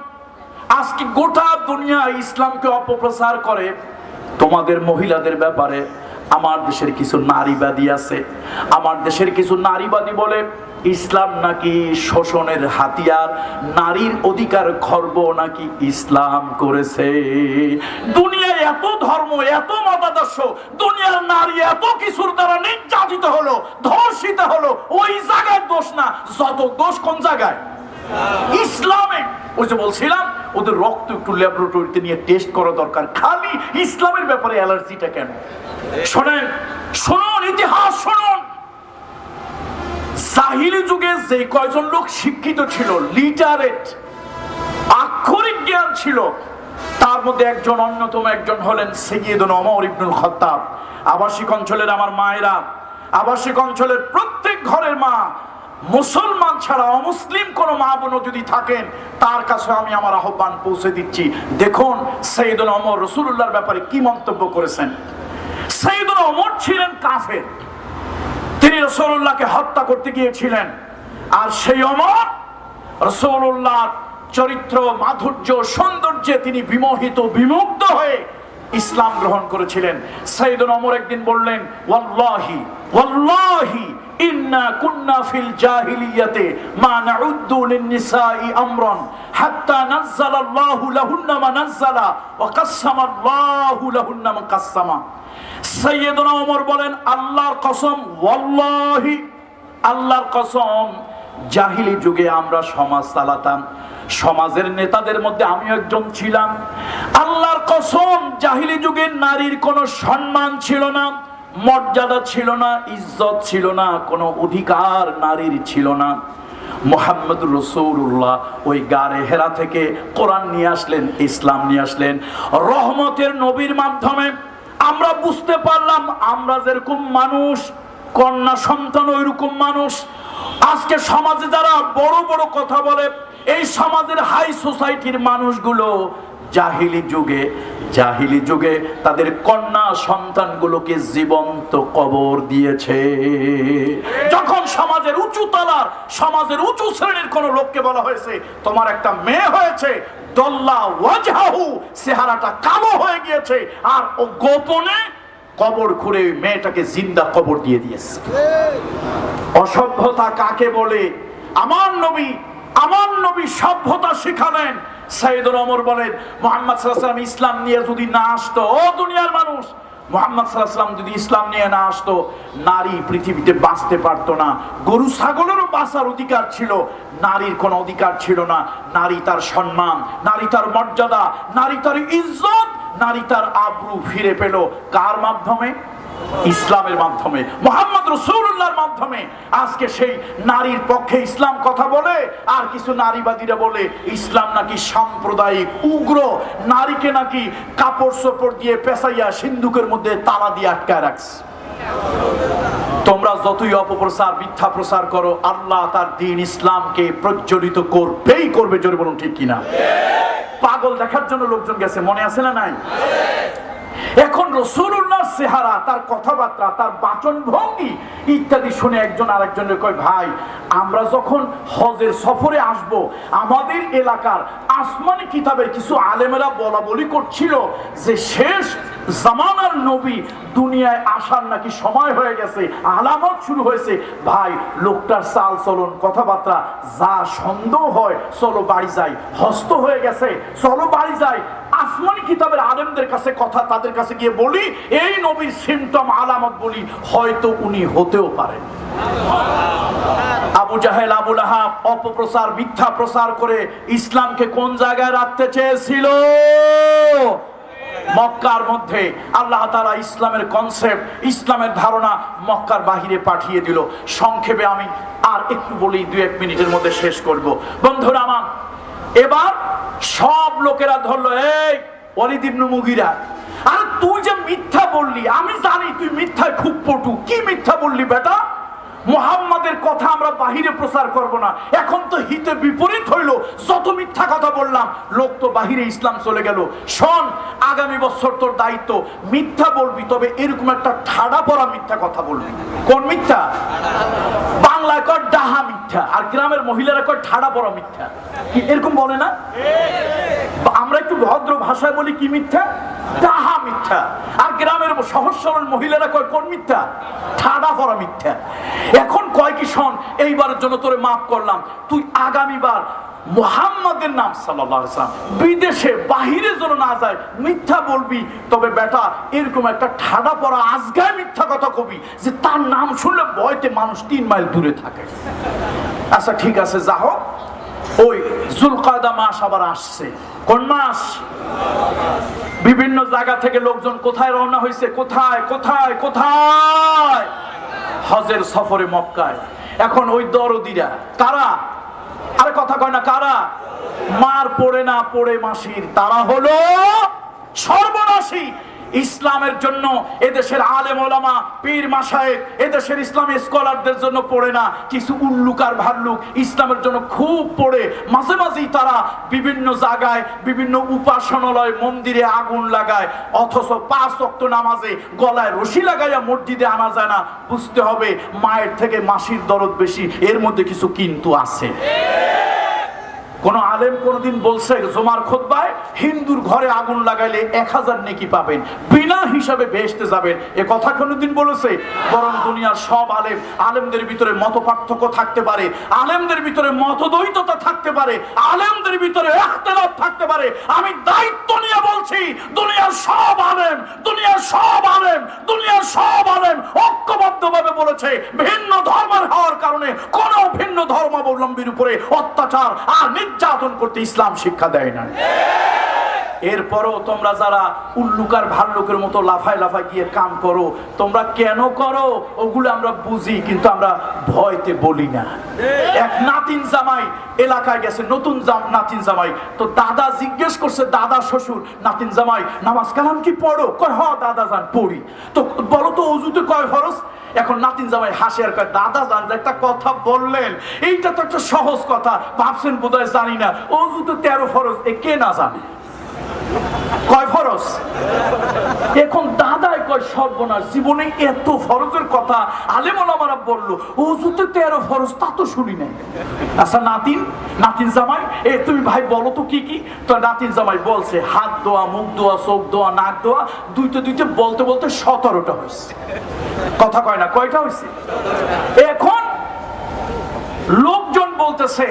আজকে গোটা দুনিয়া ইসলামকে অপপ্রচার করে। তোমাদের মহিলাদের ব্যাপারে আমার দেশের কিছু নারীবাদী আছে, আমার দেশের কিছু নারীবাদী বলে ইসলাম নাকি শোষণের হাতিয়ার, নারীর অধিকার খর্ব নাকি ইসলাম করেছে। দুনিয়ায় এত ধর্ম, এত মতাদর্শ, দুনিয়ার নারী এত কিছুর দ্বারা নির্যাতিত হলো, ধর্ষিত হলো, ওই জায়গায় দোষ না, যত দোষ কোন জায়গায়? ইসলামে। ওই যে বলছিলাম ওদের রক্ত একটু ল্যাবরেটরিতে নিয়ে টেস্ট করা দরকার, খালি ইসলামের ব্যাপারে অ্যালার্জিটা কেন? শোনেন, শুনুন, ইতিহাস শুনুন। জাহিলি যুগে যে কয়জন লোক শিক্ষিত ছিল, লিটারেট, আক্ষরিক জ্ঞান ছিল, তার মধ্যে একজন, অন্যতম একজন হলেন সাইয়্যিদুনা ওমর ইবনুল খাত্তাব। আবাসিক অঞ্চলের আমার মায়েরা, আবাসিক অঞ্চলের প্রত্যেক ঘরের মা, মুসলমান ছাড়া অমুসলিম কোন মা বোন যদি থাকেন, তার কাছে আমি আমার আহ্বান পৌঁছে দিচ্ছি। দেখুন সাইয়্যিদুনা ওমর রাসূলুল্লাহর ব্যাপারে কি মন্তব্য করেছেন। সাইয়্যিদুনা ওমর ছিলেন কাফের, তিনি রাসূলুল্লাহকে হত্যা করতে গিয়েছিলেন। আর সেই ওমর রাসূলুল্লাহ চরিত্র, মাধুর্য, সৌন্দর্যে তিনি বিমোহিত, বিমুগ্ধ হয়ে ইসলাম গ্রহণ করেছিলেন। সাইয়েদনা ওমর একদিন বললেন, ওয়াল্লাহি ওয়াল্লাহি ইন্না কুন্না ফিল জাহিলিয়াতে মা নাউদ্দু লিন-নিসাই আমরান হাত্তা নাযালাল্লাহু লাহুন্না মা নাযালা ওয়া কাসসামাল্লাহু লাহুন্না মা কাসসামা। সাইয়েদনা ওমর বলেন, আল্লাহর কসম, ওয়াল্লাহি, আল্লাহর কসম, জাহিলি যুগে আমরা সমাজ চালাতাম, সমাজের নেতাদের মধ্যে আমিও একজন ছিলাম। আল্লাহর কসম, জাহিলি যুগে নারীর কোনো সম্মান ছিল না, মর্যাদা ছিল না, ইজ্জত ছিল না, কোনো অধিকার নারীর ছিল না। মুহাম্মদুর রাসূলুল্লাহ ওই গারে হেরা থেকে কোরআন নিয়ে আসলেন, ইসলাম নিয়ে আসলেন। রহমতের নবীর মাধ্যমে আমরা বুঝতে পারলাম, আমরা যেরকম মানুষ, কন্যা সন্তান ওইরকম মানুষ। আজকে সমাজে যারা বড় বড় কথা বলে, এই সমাজের হাই সোসাইটির মানুষগুলো জাহিলি যুগে তাদের কন্যা সন্তানগুলোকে জীবন্ত কবর দিয়েছে। যখন সমাজের উঁচু তলার, সমাজের উঁচু শ্রেণীর কোন লোককে বলা হয়েছে, তোমার একটা মেয়ে হয়েছে, দল্লা ওয়াজহাহু, চেহারাটা কালো হয়ে গিয়েছে, আর ও গোপনে কবর খুঁড়ে মেয়েটাকে জিন্দা কবর দিয়ে দিয়েছে। অসভ্যতা কাকে বলে? আমার নবী সভ্যতা শিখালেন। সাইয়েদনা ওমর বলেন, মুহাম্মদ সাল্লাল্লাহু আলাইহি ওয়াসাল্লাম ইসলাম নিয়ে যদি না আসতো, ও দুনিয়ার মানুষ, মুহাম্মদ সাল্লাল্লাহু আলাইহি ওয়াসাল্লাম যদি ইসলাম নিয়ে না আসতো, নারী পৃথিবীতে বাঁচতে পারতো না। গরু ছাগলেরও বাঁচার অধিকার ছিল, নারীর কোনো অধিকার ছিল না। নারী তার সম্মান, নারী তার মর্যাদা, নারী তার ইজ্জত, নারী তার আবরু ফিরে পেল কার মাধ্যমে? ইসলামের মাধ্যমে, মুহাম্মদ রাসূলুল্লাহর মাধ্যমে। আজকে সেই নারীর পক্ষে ইসলাম কথা বলে, আর কিছু নারীবাদীরা বলে ইসলাম নাকি সাম্প্রদায়িক, উগ্র, নারীকে নাকি কাপড় চোপড় দিয়ে পেঁচাইয়া সিন্ধুকের মধ্যে তালা দিয়ে আটকায় রাখছে। তোমরা যতই অপপ্রচার, মিথ্যা প্রচার করো, আল্লাহ তার দ্বীন ইসলামকে প্রজ্বলিত করবেই করবে। জোরে বলুন ঠিক কিনা? পাগল দেখার জন্য লোকজন গেছে, মনে আছে না নাই? এখন রাসূলুল্লাহর চেহারা, তার কথাবার্তা, তার বাচন ভঙ্গি ইত্যাদি শুনে একজন আরেকজনের কয়, ভাই আমরা যখন হজের সফরে আসব, আমাদের এলাকার আসমানি কিতাবের কিছু আলেমেরা বলা বলি করছিল যে শেষ জামানার নবী দুনিয়ায় আসার নাকি সময় হয়ে গেছে, আলামত শুরু হয়েছে। ভাই লোকটার চাল চলন, কথাবার্তা যা সন্দেহ হয়, চলো বাড়ি যাই, হস্ত হয়ে গেছে, চলো বাড়ি যাই। আসমানি কিতাবের আলেমদের কাছে কথা, তাদের কাছে গিয়ে বলি, এই নবীর সিমটম, আলামত বলি, হয়তো উনি হতেও পারেন। আবু জাহেল, আবু লাহাব অপপ্রচার, মিথ্যা প্রচার করে ইসলামকে কোন জায়গায় রাখতে চেয়েছিল? মক্কার মধ্যে। আল্লাহ তাআলা ইসলামের কনসেপ্ট, ইসলামের ধারণা মক্কার বাহিরে পাঠিয়ে দিল। সংক্ষেপে আমি আর একটু বলি, 2-1 মিনিটের মধ্যে শেষ করব। বন্ধুরা আমার, এবার সব লোকেরা ধরলো, এই ওয়ালিদ ইবনে মুগীরা, আর তুই যে মিথ্যা বললি, আমি জানি তুই মিথ্যায় খুব পটু, কি মিথ্যা বললি বেটা? মুহাম্মাদের কথা আমরা বাহিরে প্রচার করব না। এখন তো হিতে বিপরীত হইল, যত মিথ্যা কথা বললাম, লোক তো বাহিরে ইসলাম চলে গেল। শোন, আগামী বছর তোর দায়িত্ব, মিথ্যা বলবি, তবে এরকম একটা ঠাড়া পড়া মিথ্যা কথা বলবি। কোন মিথ্যা? বাংলায় কয় ডাহা মিথ্যা, আর গ্রামের মহিলারা কয় ঠাড়া পড়া মিথ্যা। কি এরকম বলে না? আমরা একটু ভদ্র ভাষায় বলি কি মিথ্যা? ডাহা মিথ্যা। আর গ্রামের সহজ সরল মহিলারা কয় কোন মিথ্যা? ঠাড়া পড়া মিথ্যা। এখন কয় কি, শোন, এইবারের জন্য তোরে মাফ করলাম, তুই আগামীবার মুহাম্মাদের নাম সাল্লাল্লাহু আলাইহি ওয়াসাল্লাম বিদেশে বাহিরে যেন না যায়, মিথ্যা বলবি, তবে বেটা এরকম একটা ঠাডা পড়া আজগায় মিথ্যা কথা কবি যে তার নাম শুনলে ভয়তে মানুষ 3 মাইল দূরে থাকে। আচ্ছা ঠিক আছে, যা হোক, ওই যুলকাদা মাস আবার আসছে। কোন মাস? বিভিন্ন জায়গা থেকে লোকজন কোথায় রওনা হয়েছে? কোথায় কোথায় কোথায়? হজের সফরে মক্কায়। এখন ওই দরদিরা কারা? আরে কথা কয় না, কারা? মার পড়ে না পড়ে মাসির, তারা হলো সর্বনাশী। ইসলামের জন্য এদেশের আলেম ওলামা, পীর মাশায়েখ, এদেশের ইসলামী স্কলারদের জন্য পড়ে না, কিছু উল্লুক আর ভাল্লুক ইসলামের জন্য খুব পড়ে। মাঝে মাঝেই তারা বিভিন্ন জায়গায়, বিভিন্ন উপাসনালয়, মন্দিরে আগুন লাগায়, অথচ 5 ওয়াক্ত নামাজে গলায় রশি লাগাইয়া মসজিদে আনা যায় না। বুঝতে হবে মায়ের থেকে মাসির দরদ বেশি, এর মধ্যে কিছু কিন্তু আছে। কোন আলেম কোনদিন বলছে জুমার খুতবায় হিন্দুর ঘরে আগুন লাগাইলে 1000 নেকি পাবেন, বিনা হিসাবে বেহেশতে যাবেন, এ কথা কোনদিন বলেছে? বরং দুনিয়ার সব আলেমদের ভিতরে মত পার্থক্য থাকতে পারে, আলেমদের ভিতরে মতদ্বৈততা থাকতে পারে, আলেমদের ভিতরে ইখতিলাফ থাকতে পারে। আমি দায়িত্ব নিয়ে বলছি, দুনিয়ার সব আলেম ঐক্যবদ্ধভাবে বলেছে ভিন্ন ধর্মের হওয়ার কারণে কোন ভিন্ন ধর্মাবলম্বীর উপরে অত্যাচার আর নির্যাতন করতে ইসলাম শিক্ষা দেয় না। এরপরও তোমরা যারা উল্লুকার ভাল্লুকের মতো লাফায় লাফায় গিয়ে কাম করো, তোমরা কেন করো ওগুলো আমরা বুঝি, কিন্তু আমরা ভয়তে বলি না। এক নাতিন জামাই এলাকায় গেছে, নতুন নাতিন জামাই, তো দাদা জিজ্ঞেস করছে দাদা শ্বশুর, নাতিন জামাই নামাজ কালাম কি পড়ো? কয় হ দাদা জান পড়ি। তো বলো তো অজুতে কয় ফরজ? এখন নাতিন জামাই হাসে আর কয় দাদা জান একটা কথা বললেন, এইটা তো একটা সহজ কথা, ভাবছেন বোধহয় জানি না, অজুতে 13 ফরজ, এ কে না জানে? কয় ফরজ? এখন দাদাই কয় সর্বনাশ, জীবনে এত ফরজের কথা আলেম ওলামারা বললো, ওযুতে 13 ফরজ তা তো শুনি নাই। আচ্ছা নাতিন জামাই তুমি ভাই বলো তো কি কি? তো নাতিন জামাই বলছে হাত দোয়া, মুখ দোয়া, চোখ দোয়া, নাক দোয়া, দুইতে বলতে বলতে 17টা হয়েছে। কথা কয় না, কয়টা হয়েছে? এখন লোকজন বলতেছে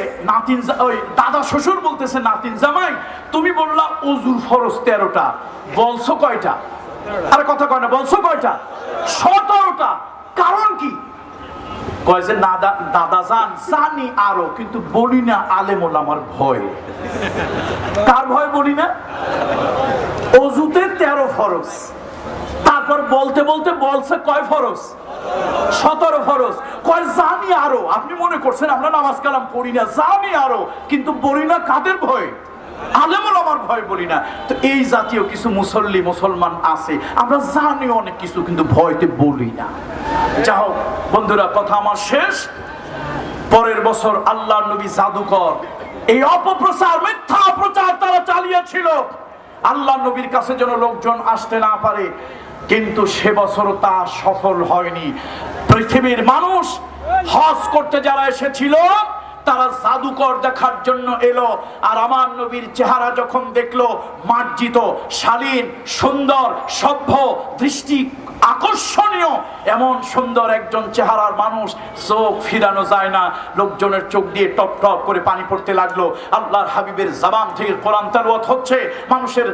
দাদা শ্বশুর বলতেছে নাতিন জামাই তুমি বললা ওযুর ফরজ 13টা, বলছো কয়টা? আরে কথা কয় না, বলছো কয়টা? 17টা। কারণ কি? কয় যে দাদা জানি আরো, কিন্তু বলি না আলেম ওলামার ভয়। কার ভয় বলি না? ওযুতে 13 ফরজ, তারপর বলতে বলতে বলছে কয় ফরজ? 17 ফরজ। কয় জানি আরো, আপনি মনে করছেন আমরা নামাজ কালাম পড়ি না, জানি আরো, কিন্তু বলি না কাদের ভয়? আলেম ওলামার ভয় বলি না। তো এই জাতীয় কিছু মুসলমান আছে, আমরা জানি অনেক কিছু কিন্তু ভয়তে বলি না। যা হোক বন্ধুরা, কথা আমার শেষ। পরের বছর আল্লাহর নবী জাদুকর, এই অপপ্রচার মিথ্যা প্রচার তারা চালিয়েছিল আল্লাহর নবীর কাছে যেন লোকজন আসতে না পারে, কিন্তু সে বছর তা সফল হয়নি। পৃথিবীর মানুষ হজ করতে যারা এসেছিল তারা জাদুকর দেখার জন্য এলো, আর আমার নবীর চেহারা যখন দেখলো, মার্জিত, শালীন, সুন্দর, সভ্য, দৃষ্টি আকর্ষণীয়, এমন সুন্দর একজন চেহারার মানুষ, চোখ ফিরানো যায় না। লোকজনের চোখ দিয়ে টপ টপ করে পানি পড়তে লাগলো। আল্লাহর হাবিবের জবান থেকে কোরআন তেলাওয়াত হচ্ছে, মানুষের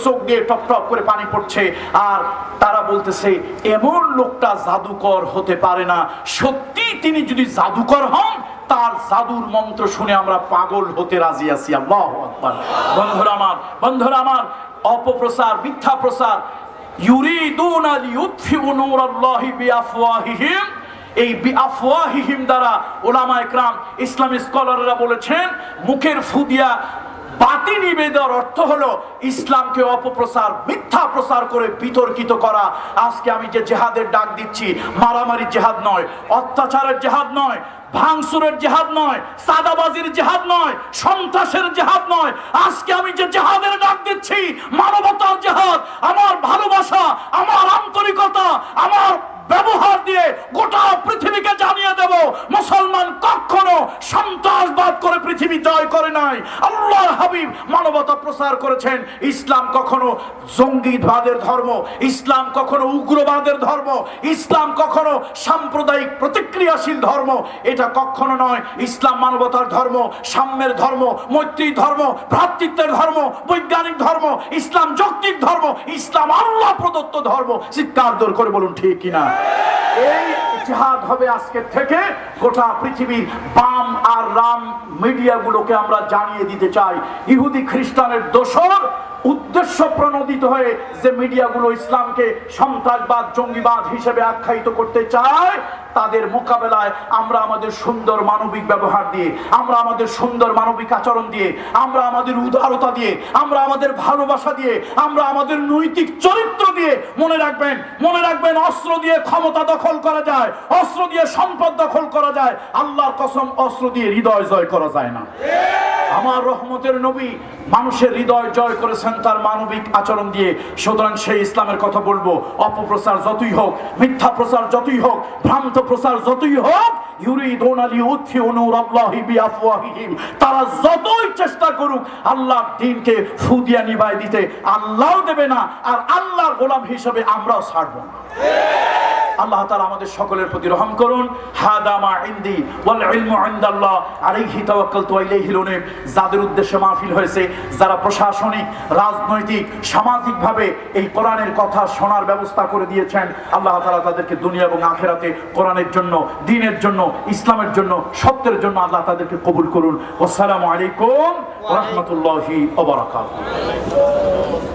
চোখ দিয়ে টপ টপ করে পানি পড়ছে, আর তারা বলতেছে এমন লোকটা জাদুকর হতে পারে না, সত্যি তিনি যদি জাদুকর হন তার জাদুর মন্ত্র শুনে আমরা পাগল হতে রাজি আছি। আল্লাহু আকবার। বন্ধুরা আমার, অপপ্রচার, মিথ্যা প্রচার, ইউরিদুনা লিইউতফিউ নূরাল্লাহি বিআফওয়াহিহিম, এই বিআফওয়াহিহিম দ্বারা উলামায়ে কেরাম, ইসলামিক স্কলাররা বলেছেন মুখের ফু দিয়া বাতি নিবে দেওয়ার অর্থ হলো ইসলামকে অপপ্রচার, মিথ্যা প্রচার করে বিতর্কিত করা। আজকে আমি যে জেহাদের ডাক দিচ্ছি, মারামারি জেহাদ নয়, অত্যাচারের জেহাদ নয়, ভাঙচুরের জেহাদ নয়, সাদাবাজির জেহাদ নয়, সন্ত্রাসের জেহাদ নয়। আজকে আমি যে জেহাদের ডাক দিচ্ছি, মানবতার জেহাদ। আমার ভালোবাসা, আমার আন্তরিকতা, আমার ব্যবহার দিয়ে গোটা পৃথিবীকে জানিয়ে দেব, মুসলমান কখনো সন্ত্রাসবাদ করে পৃথিবী জয় করে নাই। আল্লাহর হাবিব মানবতা প্রচার করেছেন। ইসলাম কখনো জঙ্গিবাদের ধর্ম, ইসলাম কখনো উগ্রবাদের ধর্ম, ইসলাম কখনো সাম্প্রদায়িক প্রতিক্রিয়াশীল ধর্ম, এটা কখনো নয়। ইসলাম মানবতার ধর্ম, সাম্যের ধর্ম, মৈত্রী ধর্ম, ভ্রাতৃত্বের ধর্ম, বৈজ্ঞানিক ধর্ম, ইসলাম যৌক্তিক ধর্ম, ইসলাম আল্লাহ প্রদত্ত ধর্ম। চিৎকার দর করে বলুন ঠিক কিনা? এই জিহাদ হবে আজকে থেকে। গোটা পৃথিবীর বাম আর রাম মিডিয়াগুলোকে আমরা জানিয়ে দিতে চাই, ইহুদি খ্রিস্টানের দোসর উদ্দেশ্য প্রণোদিত হয়ে যে মিডিয়াগুলো ইসলামকে সন্ত্রাসবাদ, জঙ্গিবাদ হিসেবে আখ্যায়িত করতে চায়, তাদের মোকাবেলায় আমরা আমাদের সুন্দর মানবিক ব্যবহার দিয়ে, আমরা আমাদের সুন্দর মানবিক আচরণ দিয়ে, আমরা আমাদের উদারতা দিয়ে, আমরা আমাদের ভালোবাসা দিয়ে, আমরা আমাদের নৈতিক চরিত্র দিয়ে, মনে রাখবেন অস্ত্র দিয়ে ক্ষমতা দখল করা যায়, অস্ত্র দিয়ে সম্পদ দখল করা যায়, আল্লাহর কসম অস্ত্র দিয়ে হৃদয় জয় করা যায় না। আমার রহমতের নবী মানুষের হৃদয় জয় করেছেন তার মানবিক আচরণ দিয়ে। সুতরাং সেই ইসলামের কথা বলবো। অপপ্রচার যতই হোক, মিথ্যা প্রচার যতই হোক, ভ্রান্ত প্রচার যতই হোক, ইউরিদুনা লিউতফিউ নূরাল্লাহি বিআফওয়াহিহিম, তারা যতই চেষ্টা করুক আল্লাহর দ্বীনকে ফু দিয়ে নিভায় দিতে, আল্লাহও দেবে না, আর আল্লাহর গোলাম হিসেবে আমরাও ছাড়ব না। আল্লাহ তাআলা আমাদের সকলের প্রতি রহম করুন। হাদা মা ইনদি ওয়াল ইলমু ইনদাল্লাহ আলাইহি তাওয়াক্কালতু ওয়া ইলাইহিল উনীব। যাদের উদ্দেশ্যে মাহফিল হয়েছে, যারা প্রশাসনিক, রাজনৈতিক, সামাজিকভাবে এই কোরআনের কথা শোনার ব্যবস্থা করে দিয়েছেন, আল্লাহ তাআলা তাদেরকে দুনিয়া এবং আখিরাতে কোরআনের জন্য, দ্বীনের জন্য, ইসলামের জন্য, সত্যের জন্য আল্লাহ তাদেরকে কবুল করুন। আসসালামু আলাইকুম ওয়া রাহমাতুল্লাহি ওয়া বারাকাতুহু।